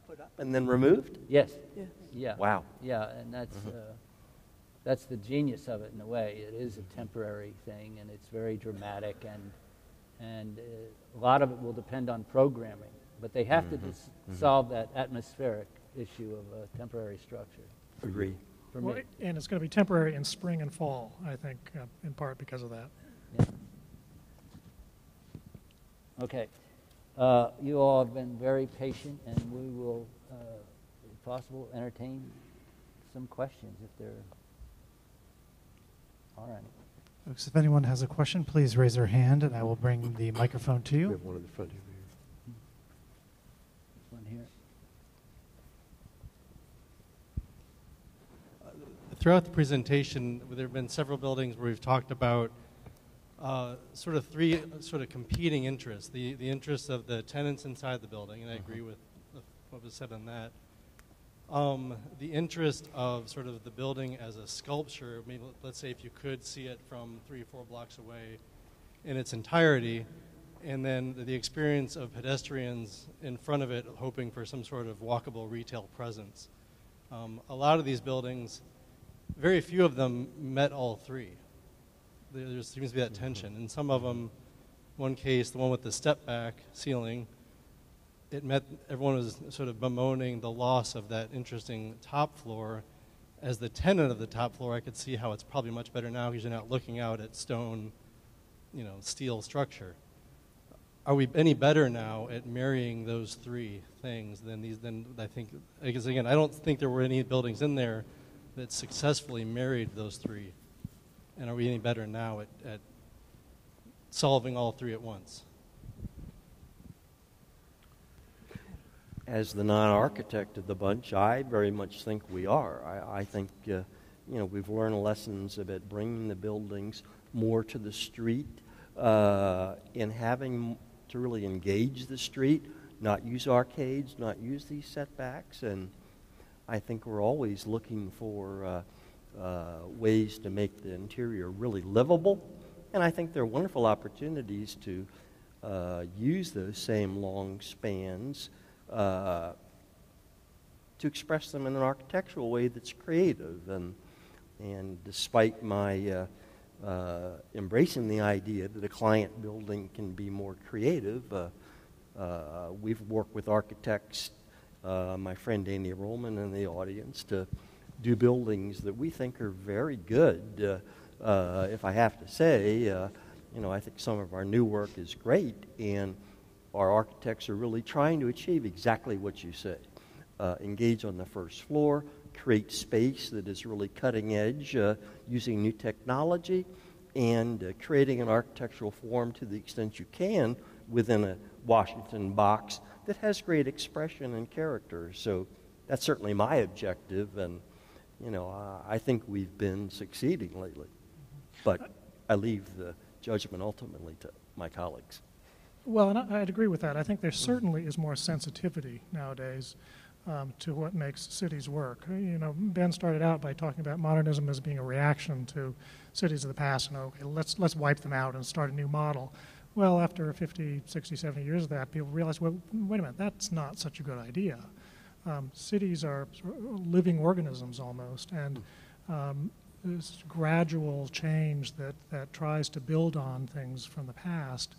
put up and then removed? Yes. Yes. Yeah. Wow. Yeah, and that's the genius of it in a way. It is a temporary thing, and it's very dramatic, and a lot of it will depend on programming. But they have to solve that atmospheric issue of a temporary structure. Agree. For me. And it's going to be temporary in spring and fall, I think, in part because of that. Yeah. Okay. You all have been very patient, and we will, if possible, entertain some questions if they're all right. Folks, if anyone has a question, please raise their hand, and I will bring the microphone to you. We have one in the front here. One here. Throughout the presentation, there have been several buildings where we've talked about sort of three competing interests. The interests of the tenants inside the building, and I agree with what was said on that. The interest of sort of the building as a sculpture, maybe let's say if you could see it from 3 or 4 blocks away in its entirety, and then the experience of pedestrians in front of it hoping for some sort of walkable retail presence. A lot of these buildings, very few of them met all three. There seems to be that tension. And some of them, one case, the one with the step back ceiling, everyone was sort of bemoaning the loss of that interesting top floor. As the tenant of the top floor, I could see how it's probably much better now because you're not looking out at stone, steel structure. Are we any better now at marrying those three things than I think, because again, I don't think there were any buildings in there that successfully married those three. And are we any better now at solving all three at once? As the non-architect of the bunch, I very much think we are. I think, we've learned lessons about bringing the buildings more to the street, in having to really engage the street, not use arcades, not use these setbacks. And I think we're always looking for ways to make the interior really livable. And I think there are wonderful opportunities to use those same long spans to express them in an architectural way that's creative. And despite my embracing the idea that a client building can be more creative, we've worked with architects, my friend Danny Rollman in the audience, to do buildings that we think are very good. If I have to say, I think some of our new work is great, and our architects are really trying to achieve exactly what you say. Engage on the first floor, create space that is really cutting edge, using new technology, and creating an architectural form to the extent you can within a Washington box that has great expression and character. So that's certainly my objective, and I think we've been succeeding lately. But I leave the judgment ultimately to my colleagues. Well, and I'd agree with that. I think there certainly is more sensitivity nowadays to what makes cities work. Ben started out by talking about modernism as being a reaction to cities of the past, and okay, let's wipe them out and start a new model. Well, after 50, 60, 70 years of that, people realize, well, wait a minute, that's not such a good idea. Cities are sort of living organisms almost, and this gradual change that tries to build on things from the past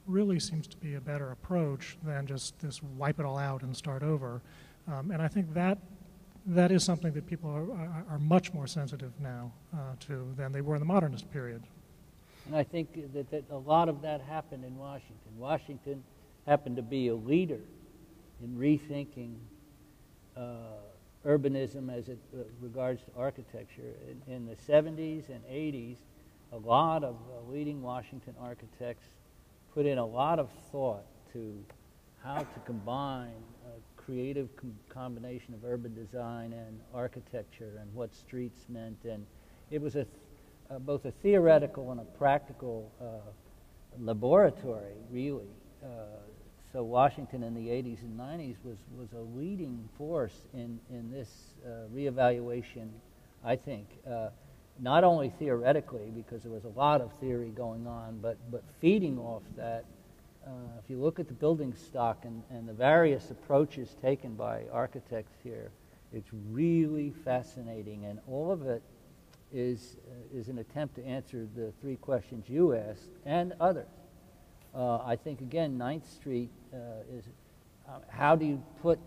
really seems to be a better approach than just this wipe it all out and start over. And I think that is something that people are much more sensitive now to than they were in the modernist period. And I think that a lot of that happened in Washington. Washington happened to be a leader in rethinking urbanism as it regards to architecture. In the 70s and 80s, a lot of leading Washington architects put in a lot of thought to how to combine a creative combination of urban design and architecture and what streets meant. And it was both a theoretical and a practical laboratory, really. So Washington in the 80s and 90s was a leading force in this reevaluation, I think, not only theoretically, because there was a lot of theory going on, but feeding off that. If you look at the building stock and the various approaches taken by architects here, it's really fascinating, and all of it is an attempt to answer the three questions you asked and others. I think, again, 9th Street is how do you put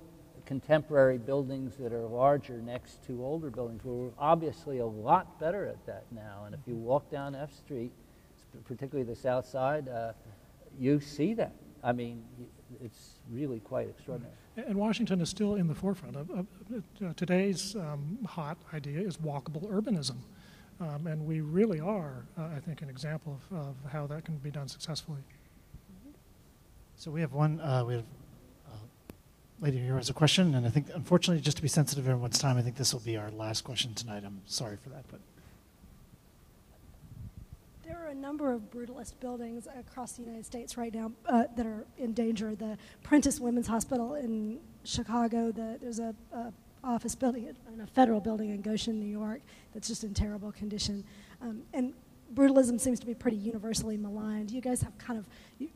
contemporary buildings that are larger next to older buildings? We're obviously a lot better at that now. And if you walk down F Street, particularly the south side, you see that. I mean, it's really quite extraordinary. And Washington is still in the forefront of today's hot idea is walkable urbanism. And we really are, I think, an example of how that can be done successfully. So we have one, lady here has a question, and I think, unfortunately, just to be sensitive to everyone's time, I think this will be our last question tonight. I'm sorry for that, but. There are a number of brutalist buildings across the United States right now that are in danger. The Prentice Women's Hospital in Chicago, there's a office building and a federal building in Goshen, New York, that's just in terrible condition. And brutalism seems to be pretty universally maligned. You guys have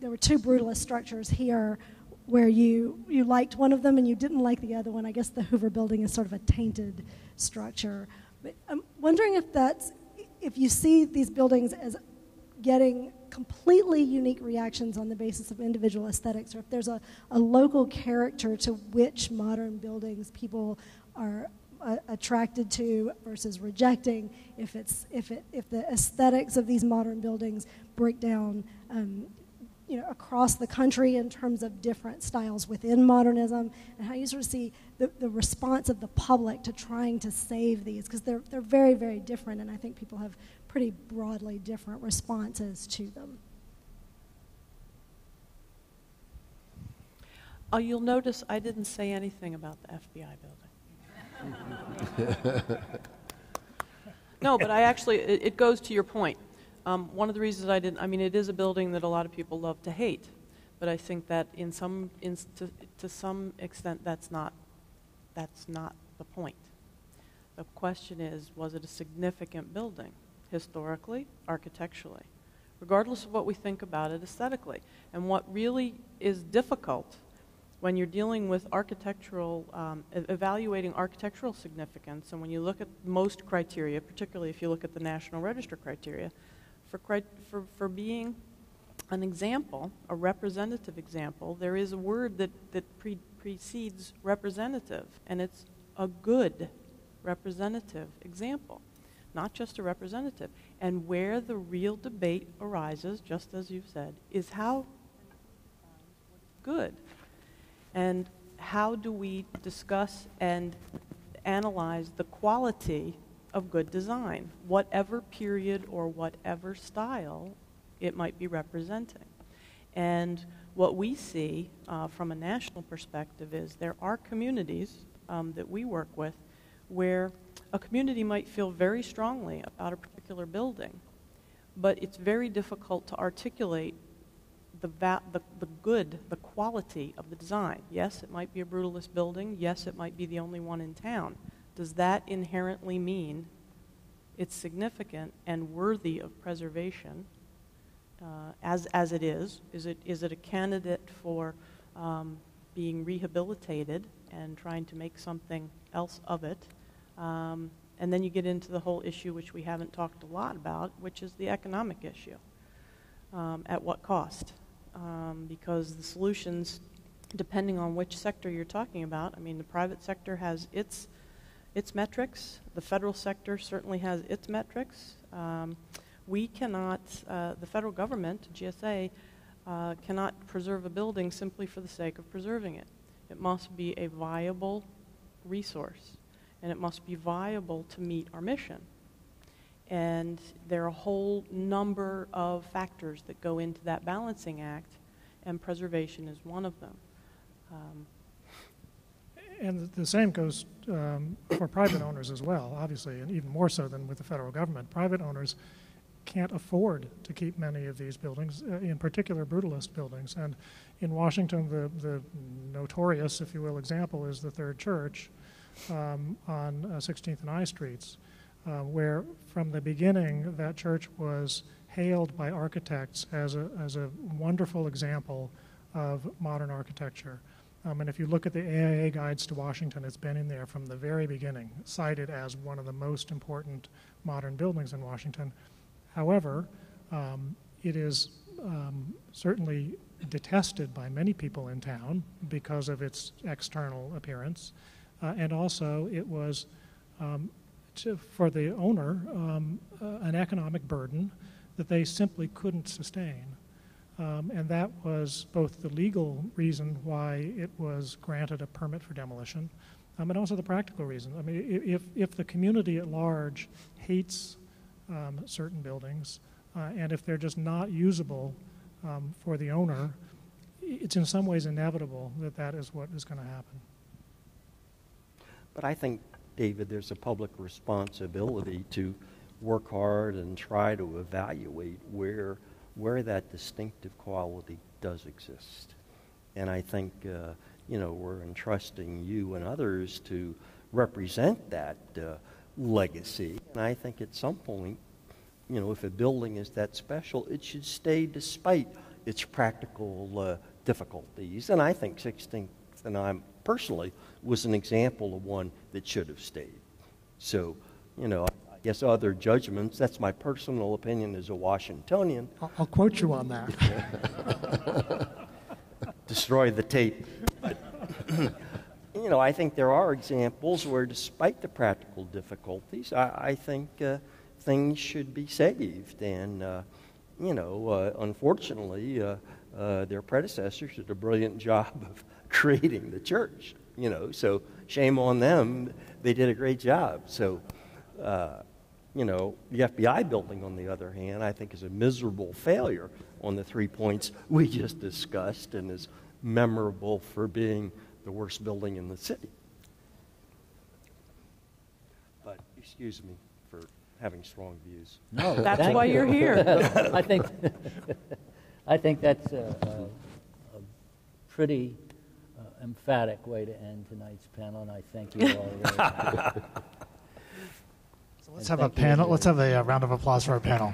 there were two brutalist structures here where you liked one of them and you didn't like the other one. I guess the Hoover building is sort of a tainted structure. But I'm wondering if you see these buildings as getting completely unique reactions on the basis of individual aesthetics, or if there's a local character to which modern buildings people are attracted to versus rejecting, if the aesthetics of these modern buildings break down across the country in terms of different styles within modernism, and how you sort of see the response of the public to trying to save these, because they're very, very different, and I think people have pretty broadly different responses to them. You'll notice I didn't say anything about the FBI building. No, but it goes to your point. One of the reasons I didn't, it is a building that a lot of people love to hate, but I think that to some extent that's not the point. The question is, was it a significant building, historically, architecturally, regardless of what we think about it aesthetically? And what really is difficult when you're dealing with architectural, evaluating architectural significance, and when you look at most criteria, particularly if you look at the National Register criteria, for being an example, a representative example, there is a word that precedes representative, and it's a good representative example, not just a representative. And where the real debate arises, just as you've said, is how good. And how do we discuss and analyze the quality of good design, whatever period or whatever style it might be representing. And what we see from a national perspective is there are communities that we work with where a community might feel very strongly about a particular building, but it's very difficult to articulate the quality of the design. Yes, it might be a brutalist building. Yes, it might be the only one in town. Does that inherently mean it's significant and worthy of preservation as it is? Is it a candidate for being rehabilitated and trying to make something else of it? And then you get into the whole issue, which we haven't talked a lot about, which is the economic issue. At what cost? Because the solutions, depending on which sector you're talking about, I mean, the private sector has its metrics. The federal sector certainly has its metrics. We cannot, the federal government, GSA, cannot preserve a building simply for the sake of preserving it. It must be a viable resource, and it must be viable to meet our mission. And there are a whole number of factors that go into that balancing act, and preservation is one of them. And the same goes for private owners as well, obviously, and even more so than with the federal government. Private owners can't afford to keep many of these buildings, in particular brutalist buildings. And in Washington, the notorious, if you will, example is the Third Church on 16th and I Streets, where from the beginning that church was hailed by architects as a wonderful example of modern architecture. And if you look at the AIA guides to Washington, it's been in there from the very beginning, cited as one of the most important modern buildings in Washington. However, it is certainly detested by many people in town because of its external appearance. And also it was, for the owner, an economic burden that they simply couldn't sustain. And that was both the legal reason why it was granted a permit for demolition, and also the practical reason. I mean, if the community at large hates certain buildings, and if they're just not usable for the owner, it's in some ways inevitable that that is what is going to happen. But I think, David, there's a public responsibility to work hard and try to evaluate where that distinctive quality does exist. And I think, we're entrusting you and others to represent that legacy. And I think at some point, if a building is that special, it should stay despite its practical difficulties. And I think 16th and I personally was an example of one that should have stayed. So, I guess other judgments, that's my personal opinion as a Washingtonian. I'll quote you on that. Destroy the tape. But, I think there are examples where despite the practical difficulties, I think things should be saved. And, unfortunately, their predecessors did a brilliant job of creating the church, so shame on them. They did a great job. So, the FBI building, on the other hand, I think is a miserable failure on the 3 points we just discussed and is memorable for being the worst building in the city. But excuse me for having strong views. No, that's why you're here. I think that's a pretty emphatic way to end tonight's panel, and I thank you all. Let's have a panel. Let's have a round of applause for our panel.